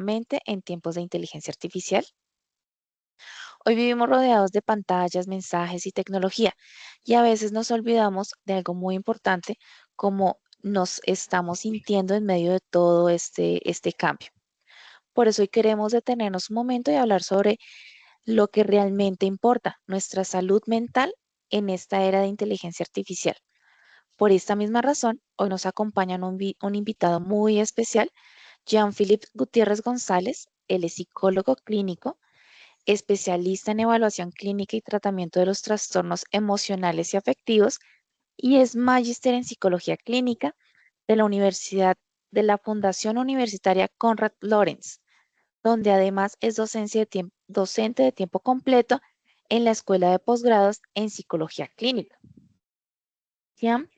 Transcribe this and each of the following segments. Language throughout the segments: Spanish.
mente en tiempos de inteligencia artificial? Hoy vivimos rodeados de pantallas, mensajes y tecnología, y a veces nos olvidamos de algo muy importante, como nos estamos sintiendo en medio de todo este cambio. Por eso hoy queremos detenernos un momento y hablar sobre lo que realmente importa, nuestra salud mental en esta era de inteligencia artificial. Por esta misma razón, hoy nos acompaña un invitado muy especial, Jean-Philippe Gutiérrez González. Él es psicólogo clínico, especialista en evaluación clínica y tratamiento de los trastornos emocionales y afectivos, y es magíster en psicología clínica de la Universidad de la Fundación Universitaria Konrad Lorenz, donde además es docente de tiempo completo en la Escuela de Posgrados en Psicología Clínica. Jean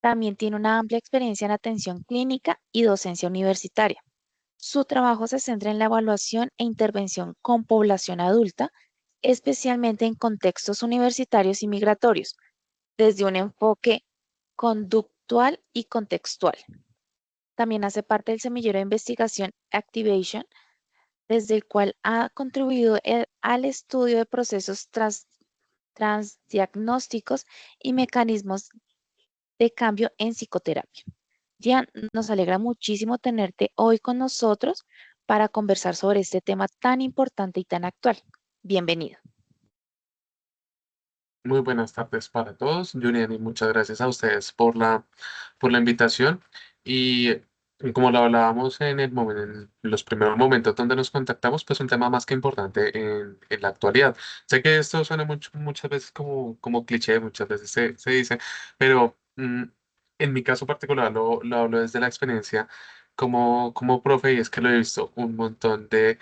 también tiene una amplia experiencia en atención clínica y docencia universitaria. Su trabajo se centra en la evaluación e intervención con población adulta, especialmente en contextos universitarios y migratorios, desde un enfoque conductual y contextual. También hace parte del semillero de investigación Activation, desde el cual ha contribuido al estudio de procesos transdiagnósticos y mecanismos de cambio en psicoterapia. Jan, nos alegra muchísimo tenerte hoy con nosotros para conversar sobre este tema tan importante y tan actual. Bienvenido. Muy buenas tardes para todos, Julian, y muchas gracias a ustedes por la invitación. Y como lo hablábamos en los primeros momentos donde nos contactamos, pues un tema más que importante en la actualidad. Sé que esto suena muchas veces como cliché, muchas veces se dice, pero en mi caso particular lo hablo desde la experiencia como profe, y es que lo he visto un montón de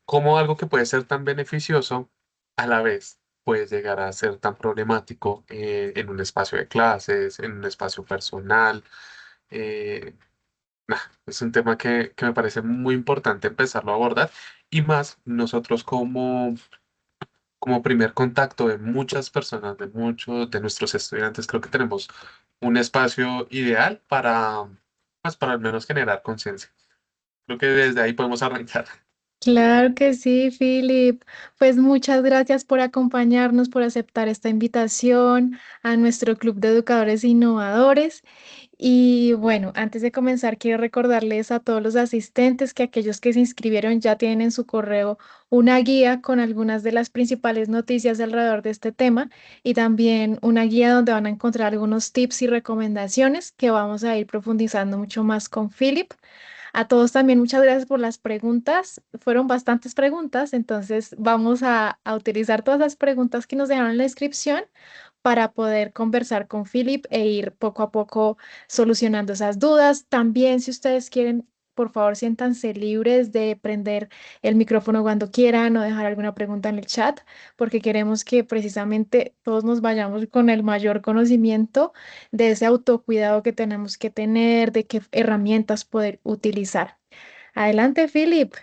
cómo algo que puede ser tan beneficioso a la vez puede llegar a ser tan problemático en un espacio de clases, en un espacio personal. eh, es un tema que me parece muy importante empezarlo a abordar, y más nosotros como primer contacto de muchas personas, de muchos de nuestros estudiantes. Creo que tenemos un espacio ideal para al menos generar conciencia. Creo que desde ahí podemos arrancar. Claro que sí, Philip. Pues muchas gracias por acompañarnos, por aceptar esta invitación a nuestro Club de Educadores Innovadores. Y bueno, antes de comenzar, quiero recordarles a todos los asistentes que aquellos que se inscribieron ya tienen en su correo una guía con algunas de las principales noticias alrededor de este tema y también una guía donde van a encontrar algunos tips y recomendaciones que vamos a ir profundizando mucho más con Philip. A todos también muchas gracias por las preguntas. Fueron bastantes preguntas, entonces vamos a utilizar todas las preguntas que nos dejaron en la descripción para poder conversar con Philip e ir poco a poco solucionando esas dudas. También, si ustedes quieren, por favor, siéntanse libres de prender el micrófono cuando quieran o dejar alguna pregunta en el chat, porque queremos que precisamente todos nos vayamos con el mayor conocimiento de ese autocuidado que tenemos que tener, de qué herramientas poder utilizar. Adelante, Philip.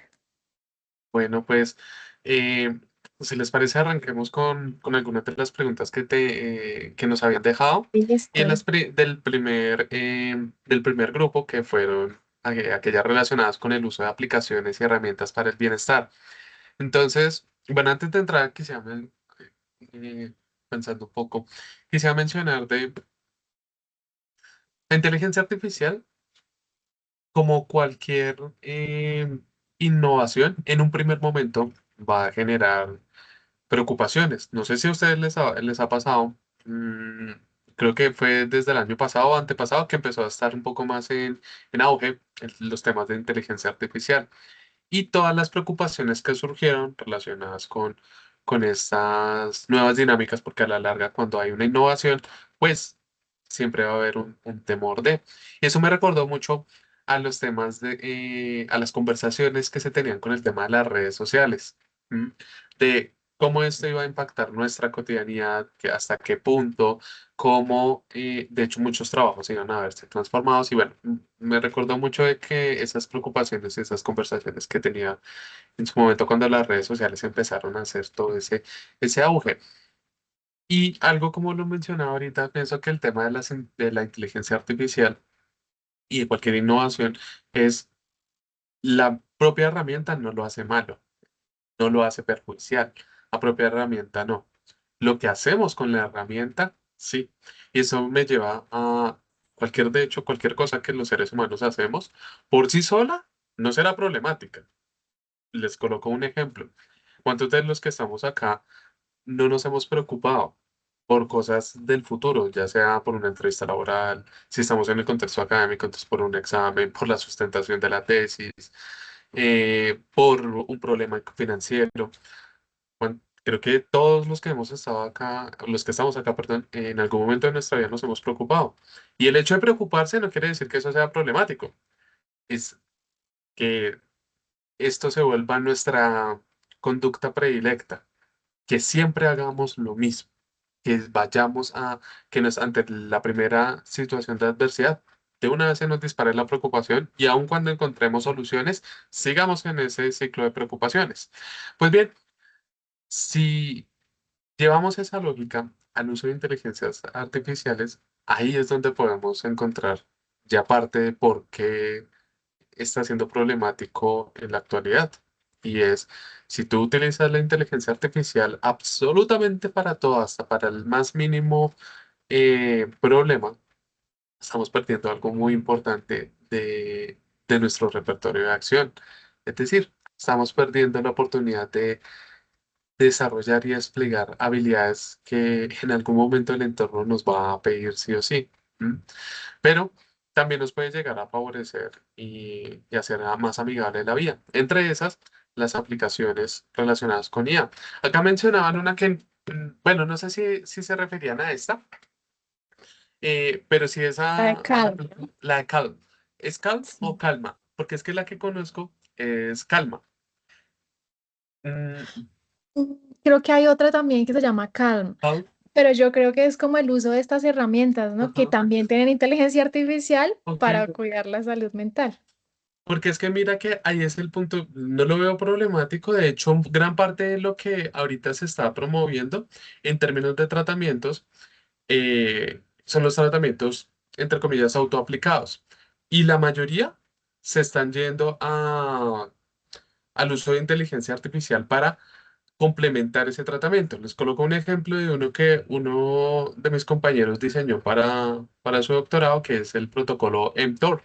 Bueno, pues, eh, si les parece, arranquemos con algunas de las preguntas que nos habían dejado. Y Listo. del primer grupo, que fueron aquellas relacionadas con el uso de aplicaciones y herramientas para el bienestar. Entonces, bueno, antes de entrar, eh, pensando un poco, quisiera mencionar de la inteligencia artificial. Como cualquier innovación, en un primer momento va a generar preocupaciones. No sé si a ustedes les ha pasado. Creo que fue desde el año pasado o antepasado que empezó a estar un poco más en auge los temas de inteligencia artificial, y todas las preocupaciones que surgieron relacionadas con estas nuevas dinámicas, porque a la larga, cuando hay una innovación, pues siempre va a haber un temor de. Y eso me recordó mucho a los temas a las conversaciones que se tenían con el tema de las redes sociales, ¿m? De cómo esto iba a impactar nuestra cotidianidad, que hasta qué punto, cómo, de hecho, muchos trabajos iban a verse transformados. Y bueno, me recordó mucho de que esas preocupaciones y esas conversaciones que tenía en su momento cuando las redes sociales empezaron a hacer todo ese auge. Y algo como lo mencionaba ahorita, pienso que el tema de la inteligencia artificial y de cualquier innovación es la propia herramienta no lo hace malo, no lo hace perjudicial. La propia herramienta no. Lo que hacemos con la herramienta, sí. Y eso me lleva a de hecho, cualquier cosa que los seres humanos hacemos por sí sola no será problemática. Les coloco un ejemplo. ¿Cuántos de los que estamos acá no nos hemos preocupado por cosas del futuro, ya sea por una entrevista laboral, si estamos en el contexto académico, entonces por un examen, por la sustentación de la tesis, por un problema financiero? Creo que todos los que hemos estado acá, los que estamos acá, perdón, en algún momento de nuestra vida nos hemos preocupado. Y el hecho de preocuparse no quiere decir que eso sea problemático, es que esto se vuelva nuestra conducta predilecta, que siempre hagamos lo mismo, que vayamos a, que nos, ante la primera situación de adversidad, de una vez se nos dispare la preocupación y aun cuando encontremos soluciones, sigamos en ese ciclo de preocupaciones. Pues bien, si llevamos esa lógica al uso de inteligencias artificiales, ahí es donde podemos encontrar ya parte de por qué está siendo problemático en la actualidad. Y es, si tú utilizas la inteligencia artificial absolutamente para todo, hasta para el más mínimo problema, estamos perdiendo algo muy importante de nuestro repertorio de acción. Es decir, estamos perdiendo la oportunidad de desarrollar y desplegar habilidades que en algún momento el entorno nos va a pedir sí o sí. ¿M? Pero también nos puede llegar a favorecer y hacer más amigable la vida. Entre esas, las aplicaciones relacionadas con IA. Acá mencionaban una que, bueno, no sé si se referían a esta, pero si esa, Acá. la de Calm. ¿Es Calm o Calma? Porque es que la que conozco es Calma. Mm, Mm, Creo que hay otra también que se llama Calm, Calm, pero yo creo que es como el uso de estas herramientas, ¿no? Que ajá, también tienen inteligencia artificial ok. para cuidar la salud mental. Porque es que mira que ahí es el punto, no lo veo problemático, de hecho, gran parte de lo que ahorita se está promoviendo en términos de tratamientos son los tratamientos, entre comillas, autoaplicados. Y la mayoría se están yendo al uso de inteligencia artificial para complementar ese tratamiento. Les coloco un ejemplo de uno que uno de mis compañeros diseñó para su doctorado, que es el protocolo mTOR,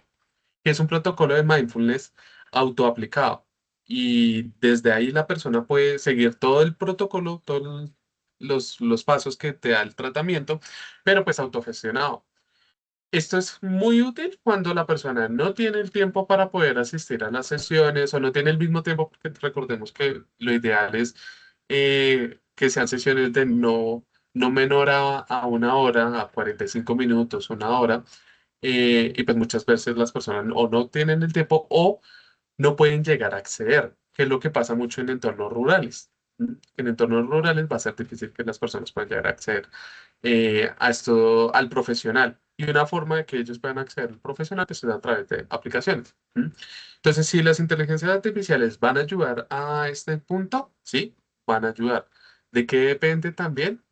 que es un protocolo de mindfulness autoaplicado. Y desde ahí la persona puede seguir todo el protocolo, todos los pasos que te da el tratamiento, pero pues autogestionado. Esto es muy útil cuando la persona no tiene el tiempo para poder asistir a las sesiones o no tiene el mismo tiempo, porque recordemos que lo ideal es que sean sesiones de no menor a una hora, a 45 minutos, una hora, y pues muchas veces las personas o no tienen el tiempo o no pueden llegar a acceder, que es lo que pasa mucho en entornos rurales. En entornos rurales va a ser difícil que las personas puedan llegar a acceder a esto, al profesional. Y una forma de que ellos puedan acceder al profesional pues, es a través de aplicaciones. Entonces, si las inteligencias artificiales van a ayudar a este punto, sí, van a ayudar. ¿De qué depende también?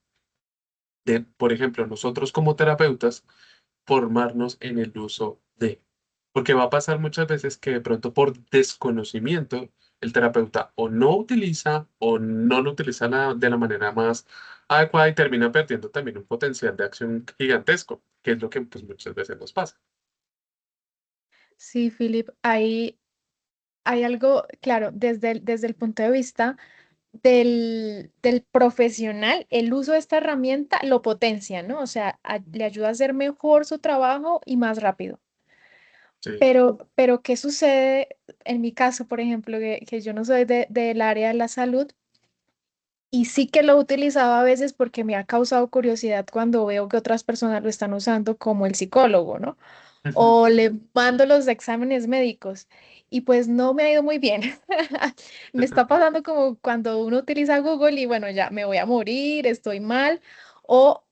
De, por ejemplo, nosotros como terapeutas, formarnos en el uso de. Porque va a pasar muchas veces que de pronto por desconocimiento el terapeuta o no utiliza o no lo utiliza de la manera más adecuada y termina perdiendo también un potencial de acción gigantesco, que es lo que pues, muchas veces nos pasa. Sí, Philip, hay algo, claro, desde el punto de vista del profesional, el uso de esta herramienta lo potencia, ¿no? O sea, le ayuda a hacer mejor su trabajo y más rápido. Sí, Pero ¿qué sucede en mi caso, por ejemplo, que yo no soy del área de la salud y sí que lo he utilizado a veces porque me ha causado curiosidad cuando veo que otras personas lo están usando como el psicólogo, ¿no? ujú, O le mando los exámenes médicos y pues no me ha ido muy bien. Me está pasando como cuando uno utiliza Google y bueno, ya me voy a morir, estoy mal, o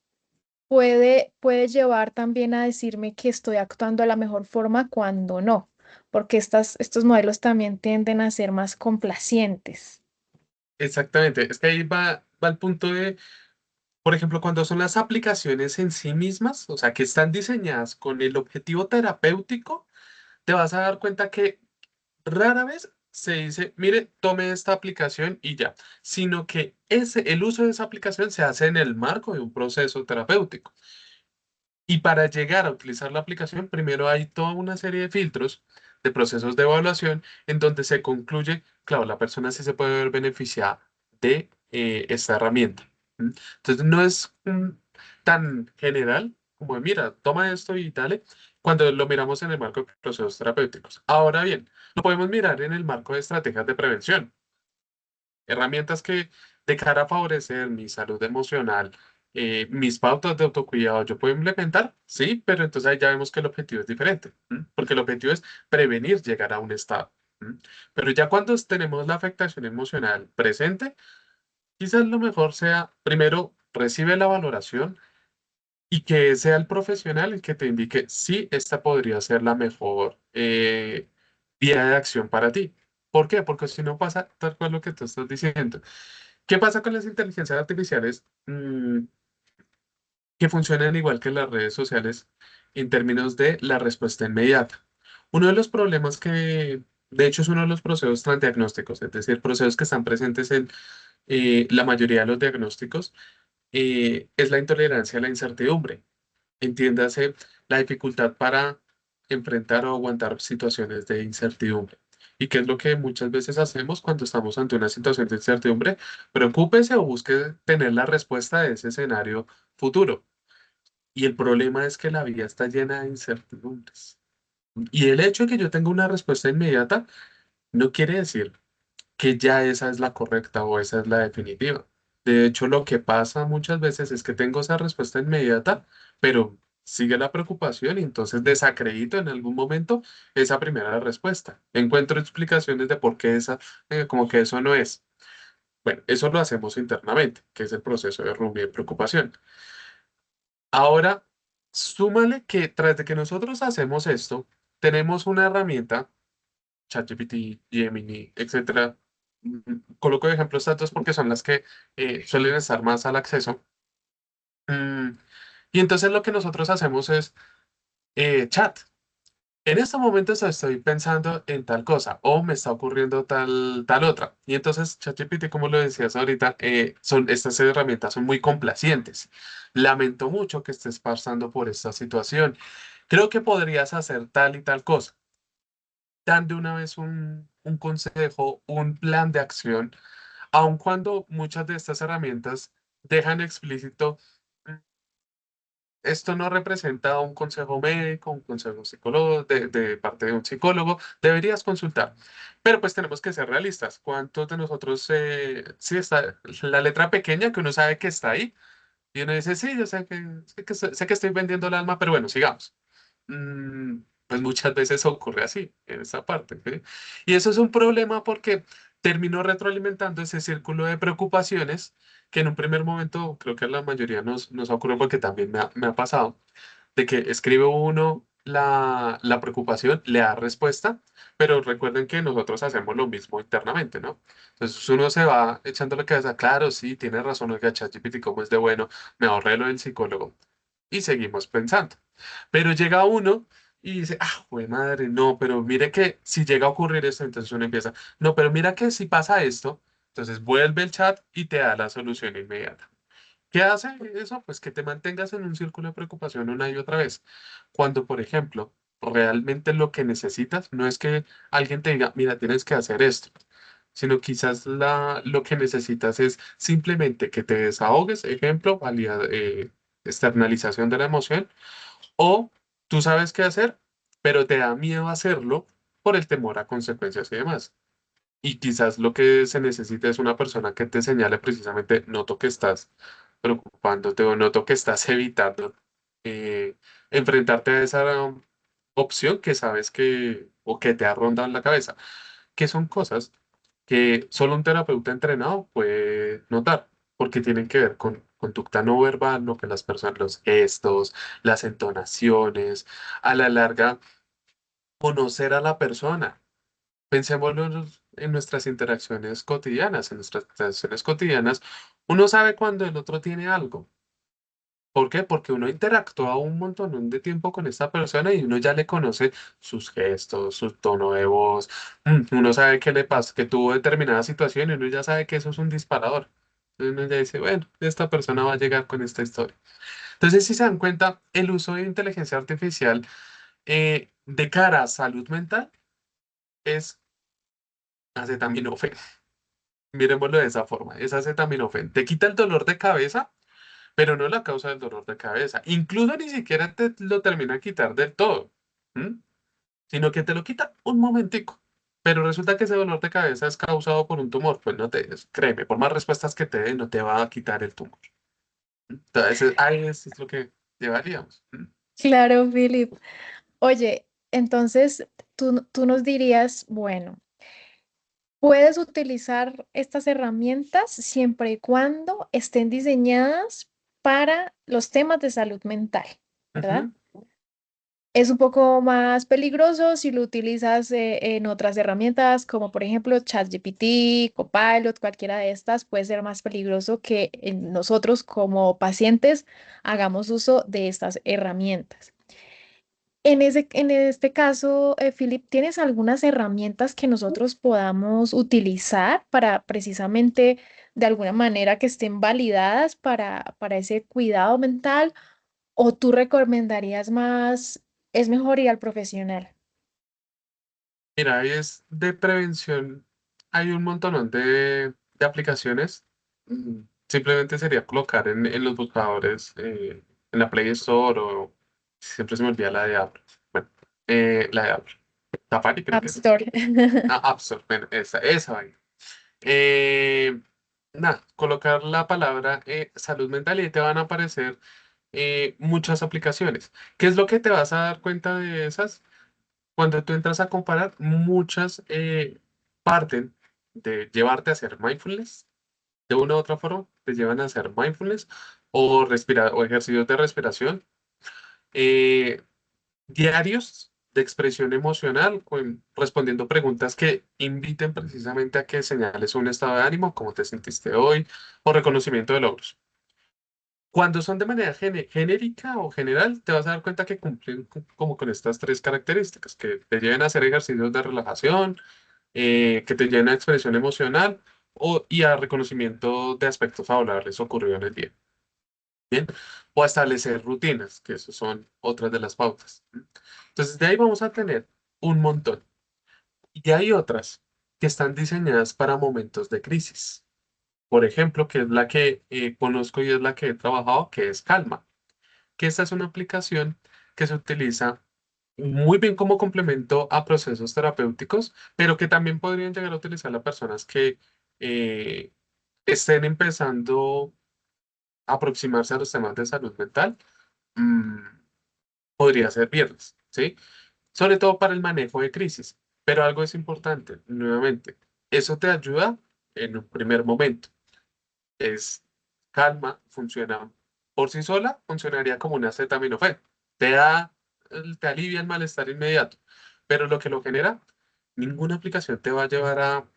puede llevar también a decirme que estoy actuando de la mejor forma cuando no, porque estos modelos también tienden a ser más complacientes. exactamente. Es que ahí va el punto de, por ejemplo, cuando son las aplicaciones en sí mismas, o sea, que están diseñadas con el objetivo terapéutico, te vas a dar cuenta que rara vez se dice, mire, tome esta aplicación y ya, sino que el uso de esa aplicación se hace en el marco de un proceso terapéutico. Y para llegar a utilizar la aplicación, primero hay toda una serie de filtros, de procesos de evaluación, en donde se concluye, claro, la persona sí se puede ver beneficiada de esta herramienta. ¿M? Entonces, no es tan general como de, mira, toma esto y dale, cuando lo miramos en el marco de procesos terapéuticos. Ahora bien, lo podemos mirar en el marco de estrategias de prevención. Herramientas que de cara a favorecer mi salud emocional, mis pautas de autocuidado, yo puedo implementar, sí, pero entonces ahí ya vemos que el objetivo es diferente, ¿m? Porque el objetivo es prevenir llegar a un estado. ¿M? Pero ya cuando tenemos la afectación emocional presente, quizás lo mejor sea, primero, recibe la valoración y que sea el profesional el que te indique si esta podría ser la mejor vía de acción para ti. ¿Por qué? Porque si no pasa tal cual lo que tú estás diciendo. ¿Qué pasa con las inteligencias artificiales que funcionan igual que las redes sociales en términos de la respuesta inmediata? Uno de los problemas que, de hecho, es uno de los procesos transdiagnósticos, es decir, procesos que están presentes en la mayoría de los diagnósticos, es la intolerancia a la incertidumbre. Entiéndase la dificultad para enfrentar o aguantar situaciones de incertidumbre. ¿Y qué es lo que muchas veces hacemos cuando estamos ante una situación de incertidumbre? Preocúpese o busque tener la respuesta de ese escenario futuro. Y el problema es que la vida está llena de incertidumbres. Y el hecho de que yo tenga una respuesta inmediata no quiere decir que ya esa es la correcta o esa es la definitiva. De hecho, lo que pasa muchas veces es que tengo esa respuesta inmediata, pero sigue la preocupación y entonces desacredito en algún momento esa primera respuesta. Encuentro explicaciones de por qué esa, como que eso no es. Bueno, eso lo hacemos internamente, que es el proceso de rumbo y preocupación. Ahora, súmale que tras de que nosotros hacemos esto, tenemos una herramienta ChatGPT, Gemini, etcétera. Coloco de ejemplo estas dos porque son las que suelen estar más al acceso. Mm, y entonces lo que nosotros hacemos es chat. En estos momentos estoy pensando en tal cosa o me está ocurriendo tal otra. Y entonces ChatGPT, como lo decías ahorita, estas herramientas son muy complacientes. Lamento mucho que estés pasando por esta situación. Creo que podrías hacer tal y tal cosa. Dan de una vez un consejo, un plan de acción, aun cuando muchas de estas herramientas dejan explícito, "Mm, esto no representa un consejo médico, un consejo psicólogo, de parte de un psicólogo, deberías consultar". Pero pues tenemos que ser realistas. ¿Cuántos de nosotros, sí está la letra pequeña que uno sabe que está ahí? Y uno dice, sí, yo sé que estoy vendiendo el alma, pero bueno, sigamos. Pues muchas veces ocurre así, en esa parte, ¿sí? Y eso es un problema porque terminó retroalimentando ese círculo de preocupaciones que en un primer momento creo que a la mayoría nos ocurre porque también me ha pasado, de que escribe uno la preocupación, le da respuesta, pero recuerden que nosotros hacemos lo mismo internamente, ¿no? Entonces uno se va echando la cabeza, claro, sí, tiene razón, oiga, ChatGPT, ¿cómo es de bueno? Me ahorré lo del psicólogo. Y seguimos pensando. Pero llega uno y dice, ah, güey, madre, no, pero mire que si llega a ocurrir esto, entonces uno empieza, no, pero mira que si pasa esto, entonces vuelve el chat y te da la solución inmediata. ¿Qué hace eso? Pues que te mantengas en un círculo de preocupación una y otra vez. Cuando, por ejemplo, realmente lo que necesitas no es que alguien te diga, mira, tienes que hacer esto, sino quizás lo que necesitas es simplemente que te desahogues, ejemplo, externalización de la emoción, o tú sabes qué hacer, pero te da miedo hacerlo por el temor a consecuencias y demás. Y quizás lo que se necesita es una persona que te señale precisamente, noto que estás preocupándote o noto que estás evitando enfrentarte a esa opción que sabes que o que te ha rondado en la cabeza, que son cosas que solo un terapeuta entrenado puede notar, porque tienen que ver con conducta no verbal, lo que las personas, los gestos, las entonaciones, a la larga, conocer a la persona. Pensémoslo en nuestras interacciones cotidianas. En nuestras interacciones cotidianas, uno sabe cuando el otro tiene algo. ¿Por qué? Porque uno interactúa un montón de tiempo con esta persona y uno ya le conoce sus gestos, su tono de voz. Uno sabe qué le pasa, que tuvo determinada situación y uno ya sabe que eso es un disparador. Entonces uno ya dice, bueno, esta persona va a llegar con esta historia. Entonces, si se dan cuenta, el uso de inteligencia artificial de cara a salud mental es acetaminofén. Miremoslo de esa forma, es acetaminofén. Te quita el dolor de cabeza, pero no la causa del dolor de cabeza. Incluso ni siquiera te lo termina de quitar del todo, ¿m? Sino que te lo quita un momentico. Pero resulta que ese dolor de cabeza es causado por un tumor. Pues no te, créeme, por más respuestas que te dé, no te va a quitar el tumor. Entonces, ahí es lo que llevaríamos. Claro, Philip. Oye, entonces tú nos dirías, bueno, puedes utilizar estas herramientas siempre y cuando estén diseñadas para los temas de salud mental, ¿verdad? Ujú. Es un poco más peligroso si lo utilizas en otras herramientas como por ejemplo ChatGPT, Copilot, cualquiera de estas puede ser más peligroso que nosotros como pacientes hagamos uso de estas herramientas. En este caso, Philip, ¿tienes algunas herramientas que nosotros podamos utilizar para precisamente de alguna manera que estén validadas para ese cuidado mental? ¿O tú recomendarías más, es mejor ir al profesional? Mira, ahí es de prevención. Hay un montón de aplicaciones. Simplemente sería colocar en los buscadores, en la Play Store o siempre se me olvida la de Apple. Bueno, la de Apple. Safari creo App que es. Store. App Store, bueno, esa vaina. Eh, Nada, colocar la palabra salud mental y ahí te van a aparecer muchas aplicaciones. ¿Qué es lo que te vas a dar cuenta de esas? Cuando tú entras a comparar, muchas parten de llevarte a hacer mindfulness, de una u otra forma, te llevan a hacer mindfulness o, o ejercicios de respiración, eh, diarios de expresión emocional, respondiendo preguntas que inviten precisamente a que señales un estado de ánimo, cómo te sentiste hoy, o reconocimiento de logros. Cuando son de manera genérica o general, te vas a dar cuenta que cumplen como con estas tres características, que te lleven a hacer ejercicios de relajación, que te lleven a expresión emocional y a reconocimiento de aspectos favorables ocurridos en el día. Bien, o a establecer rutinas, que eso son otras de las pautas. Entonces, de ahí vamos a tener un montón. Y hay otras que están diseñadas para momentos de crisis. Por ejemplo, que es la que conozco y es la que he trabajado, que es Calma, que esta es una aplicación que se utiliza muy bien como complemento a procesos terapéuticos, pero que también podrían llegar a utilizar las personas que eh, estén empezando a aproximarse a los temas de salud mental. mm, Podría servirles, ¿sí? Sobre todo para el manejo de crisis. Pero algo es importante, nuevamente, eso te ayuda en un primer momento. Es calma, funciona por sí sola, funcionaría como una acetaminofén. Te da, te alivia el malestar inmediato. Pero lo que lo genera, ninguna aplicación te va a llevar a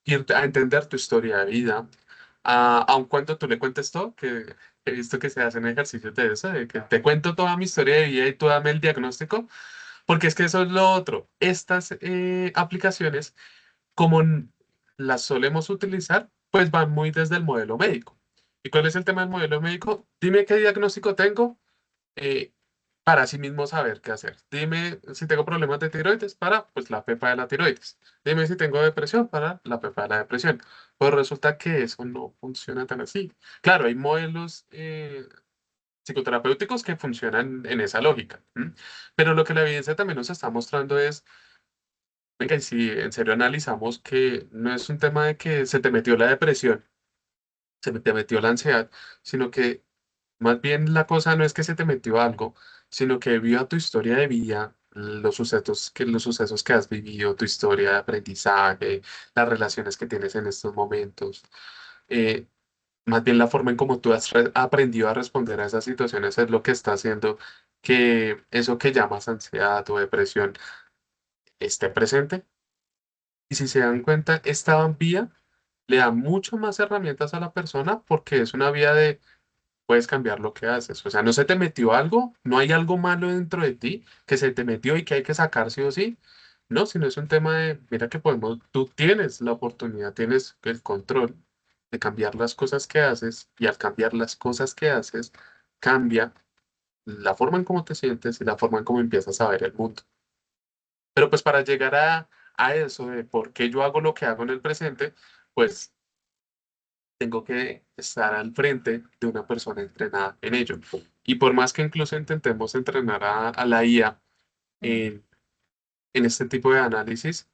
irte a entender tu historia de vida. Aun cuando tú le cuentes todo, que he visto que se hacen ejercicios de eso, de que te cuento toda mi historia de vida y tú dame el diagnóstico, porque es que eso es lo otro. Estas aplicaciones como las solemos utilizar, pues van muy desde el modelo médico. ¿Y cuál es el tema del modelo médico? Dime qué diagnóstico tengo eh, para sí mismo saber qué hacer. Dime si tengo problemas de tiroides para, pues, la pepa de la tiroides. Dime si tengo depresión para la pepa de la depresión. Pues resulta que eso no funciona tan así. Claro, hay modelos psicoterapéuticos que funcionan en esa lógica. ¿M? Pero lo que la evidencia también nos está mostrando es venga, y si en serio analizamos que no es un tema de que se te metió la depresión, te metió la ansiedad, sino que más bien la cosa no es que se te metió algo, sino que debido a tu historia de vida, los sucesos que has vivido, tu historia de aprendizaje, las relaciones que tienes en estos momentos, eh, más bien la forma en cómo tú has aprendido a responder a esas situaciones es lo que está haciendo que eso que llamas ansiedad o depresión esté presente. Y si se dan cuenta, esta vía le da mucho más herramientas a la persona porque es una vía de puedes cambiar lo que haces. O sea, no se te metió algo, no hay algo malo dentro de ti que se te metió y que hay que sacar sí o sí. No, sino es un tema de, mira que podemos, tú tienes la oportunidad, tienes el control de cambiar las cosas que haces y al cambiar las cosas que haces, cambia la forma en cómo te sientes y la forma en cómo empiezas a ver el mundo. Pero pues para llegar a eso de por qué yo hago lo que hago en el presente, pues tengo que estar al frente de una persona entrenada en ello. Y por más que incluso intentemos entrenar a la IA Mm. en, en este tipo de análisis,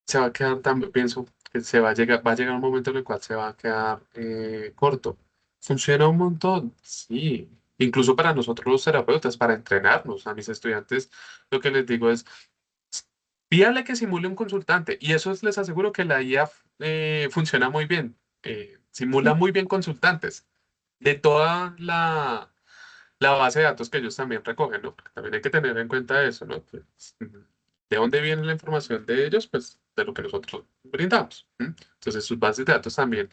se va a quedar también, pienso, que va a llegar un momento en el cual se va a quedar corto. Funciona un montón, sí. Incluso para nosotros los terapeutas, para entrenarnos, a mis estudiantes, lo que les digo es, pídale que simule un consultante. Y eso les aseguro que la IA funciona muy bien. Simula muy bien consultantes de toda la base de datos que ellos también recogen, ¿no? Porque también hay que tener en cuenta eso, ¿no? Pues, ¿de dónde viene la información de ellos? Pues de lo que nosotros brindamos. ¿M? Entonces sus bases de datos también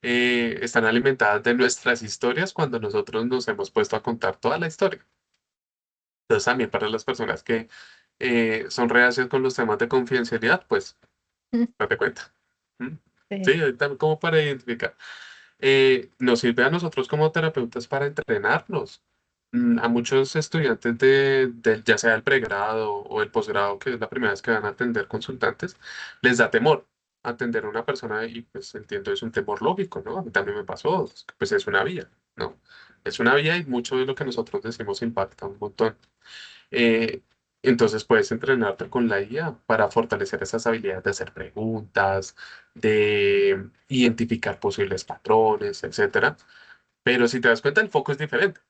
están alimentadas de nuestras historias cuando nosotros nos hemos puesto a contar toda la historia. Entonces también para las personas que son reacias con los temas de confidencialidad, pues date cuenta. ¿M? Sí, Sí. ahorita como para identificar. Nos sirve a nosotros como terapeutas para entrenarnos. A muchos estudiantes ya sea el pregrado o el posgrado, que es la primera vez que van a atender consultantes, les da temor atender a una persona y pues entiendo, es un temor lógico, ¿no? A mí también me pasó, pues es una vía, ¿no? Es una vía y mucho de lo que nosotros decimos impacta un montón. Eh, entonces puedes entrenarte con la IA para fortalecer esas habilidades de hacer preguntas, de identificar posibles patrones, etcétera. Pero si te das cuenta, el foco es diferente.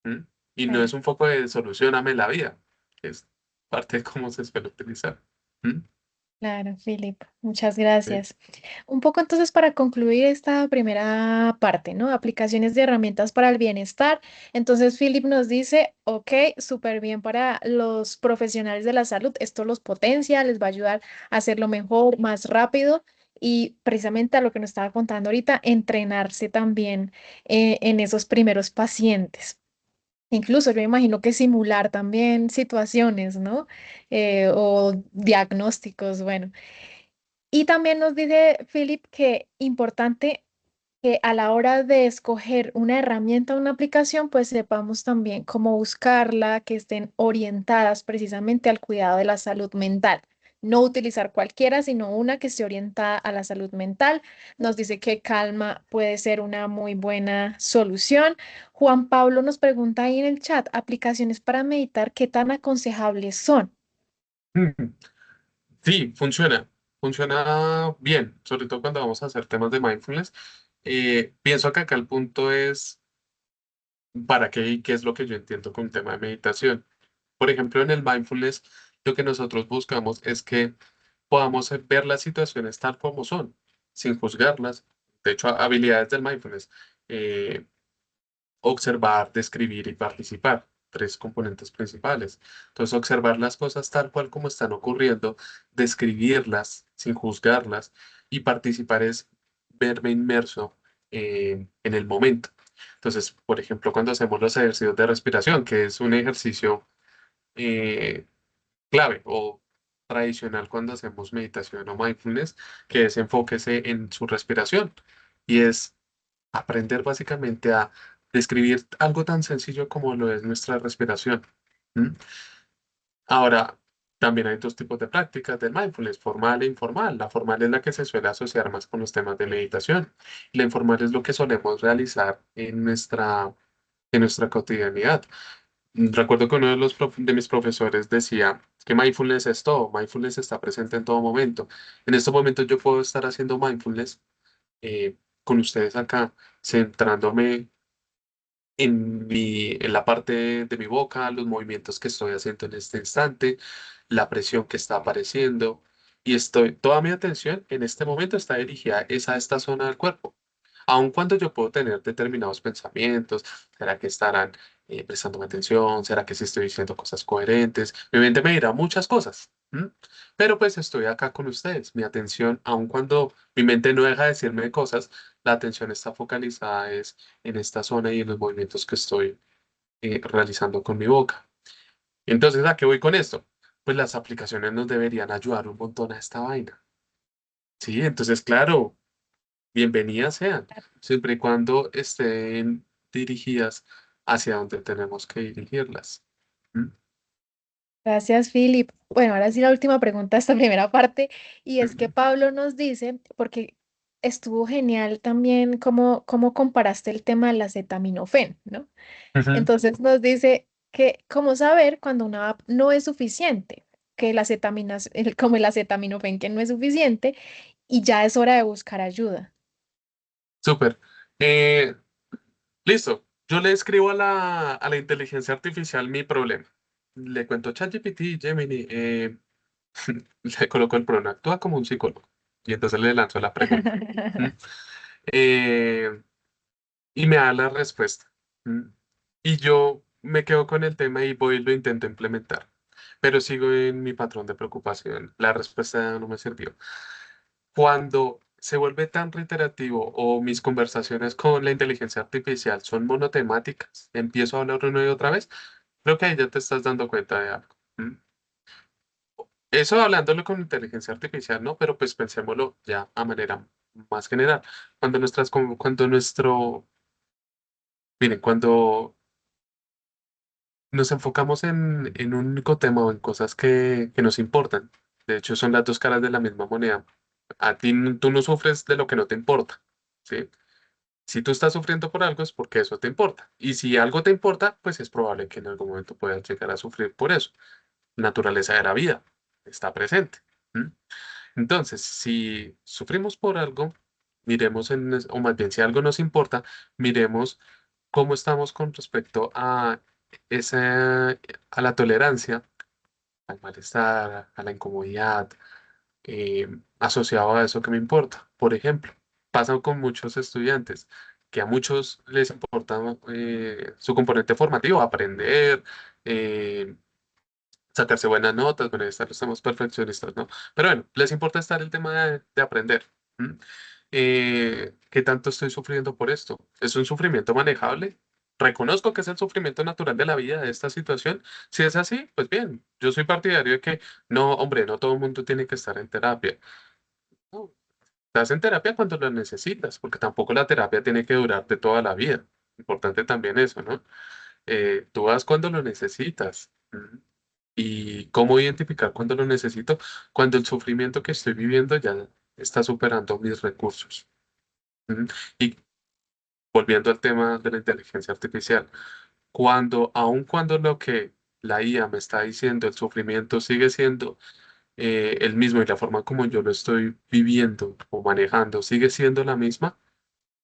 ¿M? Y no es Sí. un foco de solucioname la vida, que es parte de cómo se suele utilizar. ¿M? Claro, Philip, muchas Sí. gracias. Un poco entonces para concluir esta primera parte, ¿no? Aplicaciones de herramientas para el bienestar. Entonces, Philip nos dice, ok, súper bien para los profesionales de la salud, esto los potencia, les va a ayudar a hacerlo mejor, más rápido y precisamente a lo que nos estaba contando ahorita, entrenarse también en esos primeros pacientes. Incluso yo imagino que simular también situaciones, ¿no? O diagnósticos, bueno. Y también nos dice Philip que importante que a la hora de escoger una herramienta o una aplicación, pues sepamos también cómo buscarla, que estén orientadas precisamente al cuidado de la salud mental. No utilizar cualquiera, sino una que esté orientada a la salud mental. Nos dice que calma puede ser una muy buena solución. Juan Pablo nos pregunta ahí en el chat, aplicaciones para meditar, ¿qué tan aconsejables son? Mm. Sí, funciona. Funciona bien, sobre todo cuando vamos a hacer temas de mindfulness. Pienso que acá el punto es para qué y qué es lo que yo entiendo con el tema de meditación. Por ejemplo, en el mindfulness, lo que nosotros buscamos es que podamos ver las situaciones tal como son, sin juzgarlas. De hecho, habilidades del mindfulness, eh, observar, describir y participar, tres componentes principales. Entonces, observar las cosas tal cual como están ocurriendo, describirlas sin juzgarlas y participar es verme inmerso en el momento. Entonces, por ejemplo, cuando hacemos los ejercicios de respiración, que es un ejercicio eh, clave o tradicional cuando hacemos meditación o mindfulness, que es enfóquese en su respiración y es aprender básicamente a describir algo tan sencillo como lo es nuestra respiración. ¿M? Ahora, también hay dos tipos de prácticas del mindfulness, formal e informal. La formal es la que se suele asociar más con los temas de meditación. Y la informal es lo que solemos realizar en nuestra cotidianidad. Recuerdo que uno de de mis profesores decía que mindfulness es todo, mindfulness está presente en todo momento. En estos momentos yo puedo estar haciendo mindfulness con ustedes acá, centrándome en la parte de mi boca, los movimientos que estoy haciendo en este instante, la presión que está apareciendo. Y toda mi atención en este momento está dirigida es a esta zona del cuerpo. Aun cuando yo puedo tener determinados pensamientos, ¿será que estarán prestándome atención? ¿Será que sí estoy diciendo cosas coherentes? Mi mente me dirá muchas cosas. ¿m? Pero pues estoy acá con ustedes. Mi atención, aun cuando mi mente no deja de decirme cosas, la atención está focalizada es en esta zona y en los movimientos que estoy realizando con mi boca. Entonces, ¿a qué voy con esto? Pues las aplicaciones nos deberían ayudar un montón a esta vaina. Sí, entonces, claro, bienvenidas sean, siempre y cuando estén dirigidas hacia donde tenemos que dirigirlas. ¿M? Gracias, Philip. Bueno, ahora sí la última pregunta de esta primera parte, y es que Ujú. Pablo nos dice, porque estuvo genial también cómo comparaste el tema del acetaminofén, ¿no? Ujú. Entonces nos dice que cómo saber cuando una app no es suficiente, que como el acetaminofén que no es suficiente y ya es hora de buscar ayuda. Súper. Eh, Listo. Yo le escribo a la inteligencia artificial mi problema. Le cuento ChatGPT, Gemini, le coloco el pronombre, actúa como un psicólogo. Y entonces le lanzo la pregunta. ¿M? Eh, y me da la respuesta. ¿M? Y yo me quedo con el tema y voy y lo intento implementar. Pero sigo en mi patrón de preocupación. La respuesta no me sirvió. Cuando se vuelve tan reiterativo o mis conversaciones con la inteligencia artificial son monotemáticas, empiezo a hablar una y otra vez, creo que ahí ya te estás dando cuenta de algo. ¿M? Eso hablándolo con inteligencia artificial, ¿no? Pero pues pensémoslo ya a manera más general. Cuando nuestro, miren, cuando nos enfocamos en un único tema o en cosas que nos importan, de hecho son las dos caras de la misma moneda. A ti tú no sufres de lo que no te importa, ¿sí? Si tú estás sufriendo por algo es porque eso te importa. Y si algo te importa, pues es probable que en algún momento puedas llegar a sufrir por eso. Naturaleza de la vida está presente. ¿M? Entonces, si sufrimos por algo, miremos o más bien si algo nos importa, miremos cómo estamos con respecto a a la tolerancia, al malestar, a la incomodidad, asociado a eso que me importa. Por ejemplo, pasa con muchos estudiantes que a muchos les importa su componente formativo, aprender, eh, sacarse buenas notas, bueno, estar, somos perfeccionistas, ¿no? Pero bueno, les importa estar el tema de aprender. ¿M? ¿Qué tanto estoy sufriendo por esto? ¿Es un sufrimiento manejable? Reconozco que es el sufrimiento natural de la vida, de esta situación. Si es así, pues bien, yo soy partidario de que no, hombre, no todo el mundo tiene que estar en terapia. No, estás en terapia cuando lo necesitas, porque tampoco la terapia tiene que durarte toda la vida. Importante también eso, ¿no? Tú vas cuando lo necesitas. ¿Y cómo identificar cuando lo necesito? Cuando el sufrimiento que estoy viviendo ya está superando mis recursos. Ujú. Y volviendo al tema de la inteligencia artificial, aun cuando lo que la IA me está diciendo, el sufrimiento sigue siendo el mismo y la forma como yo lo estoy viviendo o manejando sigue siendo la misma,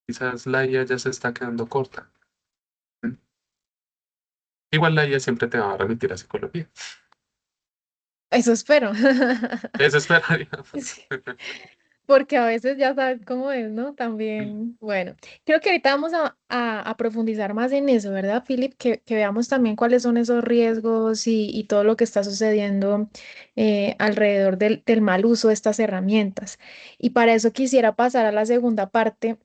quizás la IA ya se está quedando corta. ¿Mm? Igual la IA siempre te va a remitir a psicología. Eso espero. Eso esperaría. Sí. Porque a veces ya sabes cómo es, ¿no? También, bueno, creo que ahorita vamos a profundizar más en eso, ¿verdad, Philip? Que veamos también cuáles son esos riesgos y todo lo que está sucediendo alrededor del mal uso de estas herramientas. Y para eso quisiera pasar a la segunda parte,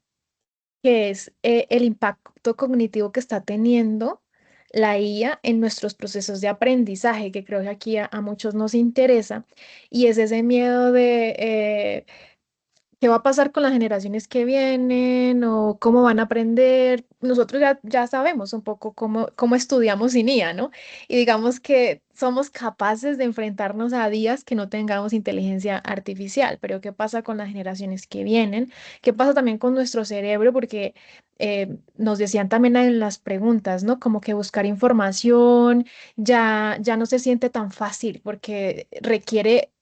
que es el impacto cognitivo que está teniendo la IA en nuestros procesos de aprendizaje, que creo que aquí a muchos nos interesa, y es ese miedo de qué va a pasar con las generaciones que vienen o cómo van a aprender. Nosotros ya sabemos un poco cómo estudiamos sin IA, ¿no? Y digamos que somos capaces de enfrentarnos a días que no tengamos inteligencia artificial, pero ¿qué pasa con las generaciones que vienen? ¿Qué pasa también con nuestro cerebro? Porque nos decían también en las preguntas, ¿no? Como que buscar información ya no se siente tan fácil porque requiere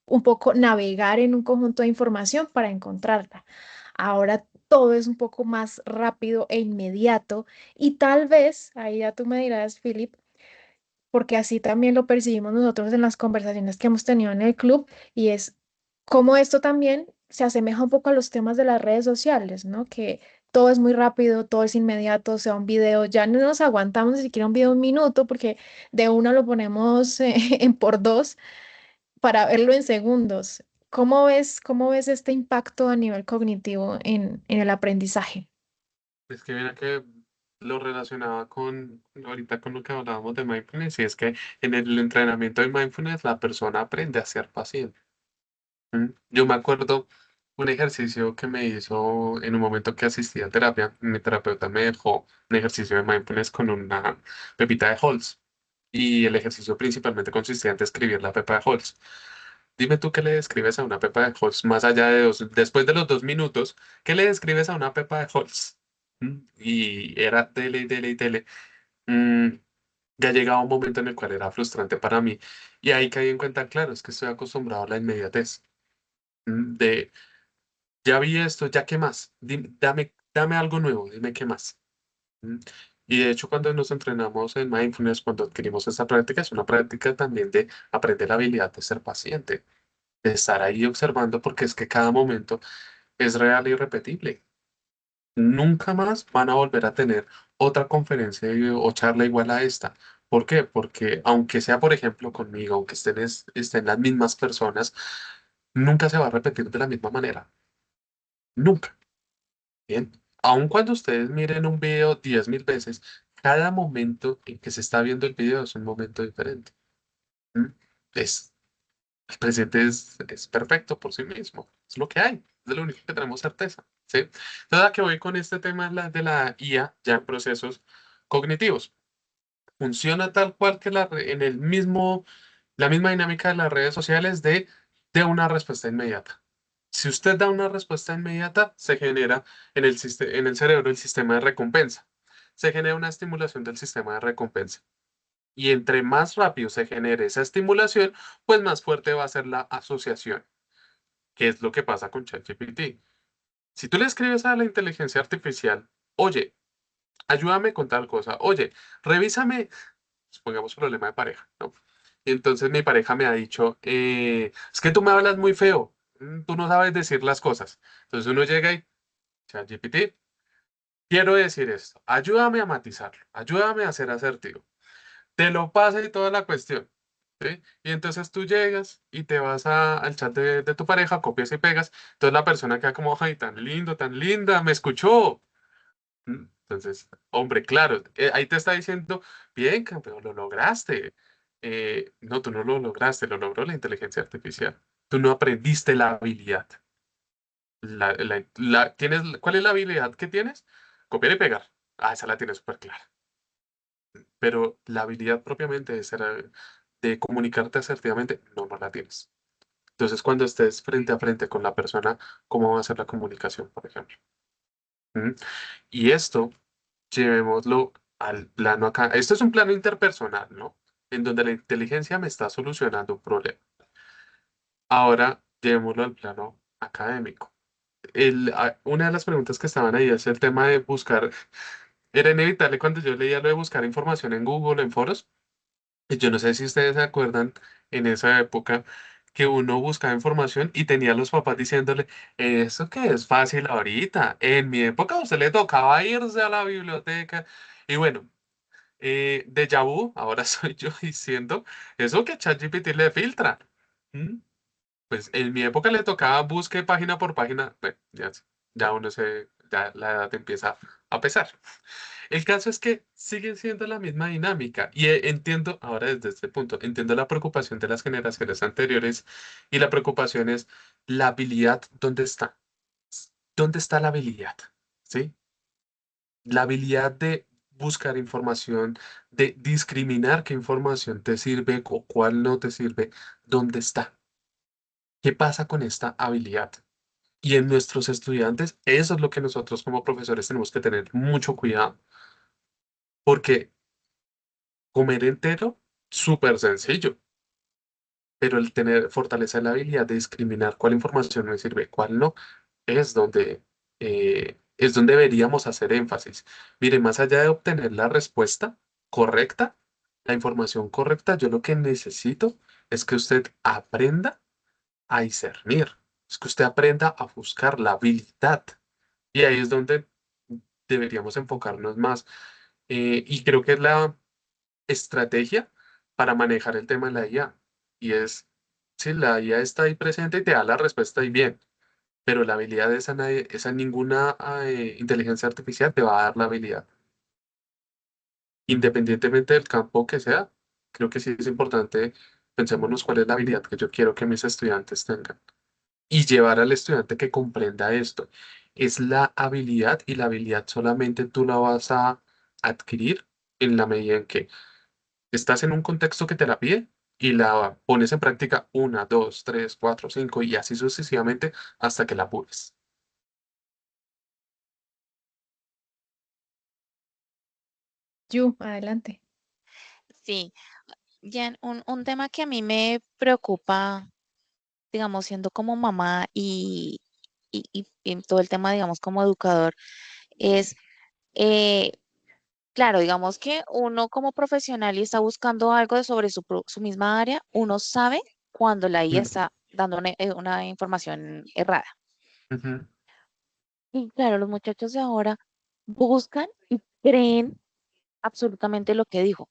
un poco navegar en un conjunto de información para encontrarla. Ahora todo es un poco más rápido e inmediato y tal vez, ahí ya tú me dirás, Philip, porque así también lo percibimos nosotros en las conversaciones que hemos tenido en el club y es cómo esto también se asemeja un poco a los temas de las redes sociales, ¿no? Que todo es muy rápido, todo es inmediato, sea un video, ya no nos aguantamos ni siquiera un video de un minuto porque de una lo ponemos en por dos para verlo en segundos. Cómo ves este impacto a nivel cognitivo en el aprendizaje? Es que mira que lo relacionaba con, ahorita con lo que hablábamos de mindfulness, y es que en el entrenamiento de mindfulness la persona aprende a ser paciente. Yo me acuerdo un ejercicio que me hizo en un momento que asistí a terapia. Mi terapeuta me dejó un ejercicio de mindfulness con una pepita de Halls. Y el ejercicio principalmente consistía en describir la pepa de Halls. Dime tú qué le describes a una pepa de Halls más allá de después de los 2 minutos, ¿qué le describes a una pepa de Halls? Y era tele y tele y tele. Mm, ya llegaba un momento en el cual era frustrante para mí. Y ahí caí en cuenta, claro, es que estoy acostumbrado a la inmediatez. De ya vi esto, ya qué más, dame algo nuevo, dime qué más. ¿Mm? Y de hecho, cuando nos entrenamos en mindfulness, cuando adquirimos esta práctica, es una práctica también de aprender la habilidad de ser paciente, de estar ahí observando, porque es que cada momento es real y repetible. Nunca más van a volver a tener otra conferencia o charla igual a esta. ¿Por qué? Porque aunque sea, por ejemplo, conmigo, aunque estén las mismas personas, nunca se va a repetir de la misma manera. Nunca. Bien, aun cuando ustedes miren un video 10.000 veces, cada momento en que se está viendo el video es un momento diferente. ¿Mm? Es, el presente es perfecto por sí mismo. Es lo que hay. Es lo único que tenemos certeza. ¿Sí? Entonces, a que voy con este tema de la IA ya en procesos cognitivos. Funciona tal cual que en la misma dinámica de las redes sociales de una respuesta inmediata. Si usted da una respuesta inmediata, se genera en el cerebro el sistema de recompensa. Se genera una estimulación del sistema de recompensa. Y entre más rápido se genere esa estimulación, pues más fuerte va a ser la asociación, que es lo que pasa con ChatGPT. Si tú le escribes a la inteligencia artificial, oye, ayúdame con tal cosa, oye, revísame, supongamos problema de pareja, ¿no? Y entonces mi pareja me ha dicho, es que tú me hablas muy feo, tú no sabes decir las cosas. Entonces uno llega y, ChatGPT, quiero decir esto, ayúdame a matizarlo, ayúdame a ser asertivo. Te lo pasa y toda la cuestión, ¿sí? Y entonces tú llegas y te vas al chat de tu pareja, copias y pegas, entonces la persona queda como, ay, tan lindo, tan linda, me escuchó. Entonces, hombre, claro, ahí te está diciendo, bien, campeón, lo lograste. No, tú no lo lograste, lo logró la inteligencia artificial. Tú no aprendiste la habilidad. ¿Cuál es la habilidad que tienes? Copiar y pegar. Ah, esa la tienes súper clara. Pero la habilidad propiamente de comunicarte asertivamente, no la tienes. Entonces, cuando estés frente a frente con la persona, ¿cómo va a ser la comunicación, por ejemplo? ¿Mm? Y esto llevémoslo al plano acá. Esto es un plano interpersonal, ¿no? En donde la inteligencia me está solucionando un problema. Ahora llevémoslo al plano académico. Una de las preguntas que estaban ahí es el tema de buscar. Era inevitable cuando yo leía lo de buscar información en Google, en foros. Y yo no sé si ustedes se acuerdan en esa época que uno buscaba información y tenía a los papás diciéndole, eso que es fácil ahorita. En mi época a usted le tocaba irse a la biblioteca. Y bueno, déjà vu, ahora soy yo diciendo eso que ChatGPT le filtra. ¿Mm? Pues en mi época le tocaba busque página por página. Bueno, ya la edad empieza a pesar. El caso es que sigue siendo la misma dinámica y entiendo, ahora desde este punto, entiendo la preocupación de las generaciones anteriores y la preocupación es la habilidad, ¿dónde está? ¿Dónde está la habilidad? ¿Sí? La habilidad de buscar información, de discriminar qué información te sirve o cuál no te sirve, ¿dónde está? ¿Qué pasa con esta habilidad? Y en nuestros estudiantes, eso es lo que nosotros como profesores tenemos que tener mucho cuidado, porque comer entero, súper sencillo, pero el fortalecer la habilidad de discriminar cuál información me sirve, cuál no, es donde deberíamos hacer énfasis. Mire, más allá de obtener la respuesta correcta, la información correcta, yo lo que necesito es que usted aprenda a discernir, es que usted aprenda a buscar la habilidad. Y ahí es donde deberíamos enfocarnos más. Y creo que es la estrategia para manejar el tema de la IA. Y es Sí, la IA está ahí presente y te da la respuesta y bien, pero la habilidad esa, esa ninguna inteligencia artificial te va a dar la habilidad. Independientemente del campo que sea, creo que sí es importante, pensémonos cuál es la habilidad que yo quiero que mis estudiantes tengan y llevar al estudiante que comprenda esto. Es la habilidad y la habilidad solamente tú la vas a adquirir en la medida en que estás en un contexto que te la pide y la pones en práctica una, dos, tres, cuatro, cinco y así sucesivamente hasta que la apures. Yu, adelante. Sí, Jan, un tema que a mí me preocupa, digamos, siendo como mamá y en todo el tema, digamos, como educador, es, eh, claro, digamos que uno como profesional y está buscando algo sobre su misma área, uno sabe cuando la IA Mm, está dando una información errada. ujú, Y claro, los muchachos de ahora buscan y creen absolutamente lo que dijo,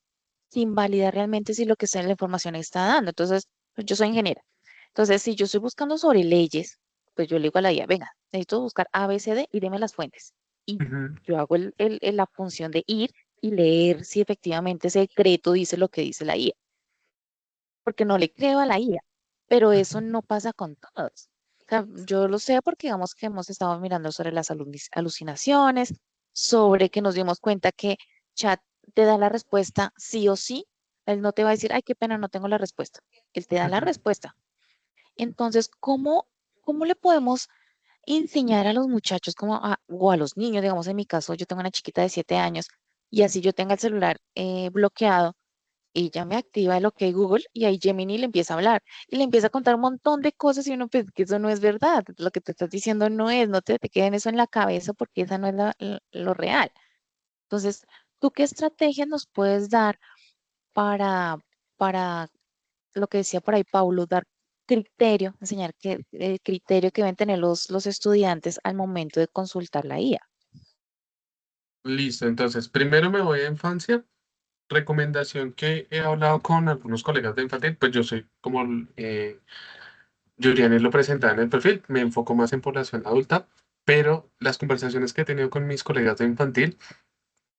sin validar realmente si lo que está en la información está dando. Entonces, pues, yo soy ingeniera. Entonces, si yo estoy buscando sobre leyes, pues yo le digo a la IA, venga, necesito buscar A, B, C, D y deme las fuentes. Y ujú, yo hago la función de ir y leer si efectivamente ese decreto dice lo que dice la IA, porque no le creo a la IA, pero eso ujú, no pasa con todos. O sea, yo lo sé porque digamos que hemos estado mirando sobre las alucinaciones, sobre que nos dimos cuenta que chat te da la respuesta sí o sí. Él no te va a decir, ay, qué pena, no tengo la respuesta. Él te da la ujú. respuesta. Entonces, ¿cómo le podemos enseñar a los muchachos o a los niños? Digamos, en mi caso, yo tengo una chiquita de 7 años y así yo tenga el celular bloqueado y ya me activa el OK Google y ahí Gemini le empieza a hablar y le empieza a contar un montón de cosas y uno pues que eso no es verdad, lo que te estás diciendo no te queden eso en la cabeza porque esa no es lo real. Entonces, ¿tú qué estrategias nos puedes dar para, para lo que decía por ahí Paulo, dar criterio, enseñar que el criterio que deben tener los estudiantes al momento de consultar la IA? Listo, entonces primero me voy a infancia. Recomendación que he hablado con algunos colegas de infantil, pues yo soy como Yuriani lo presentaba en el perfil, me enfoco más en población adulta, pero las conversaciones que he tenido con mis colegas de infantil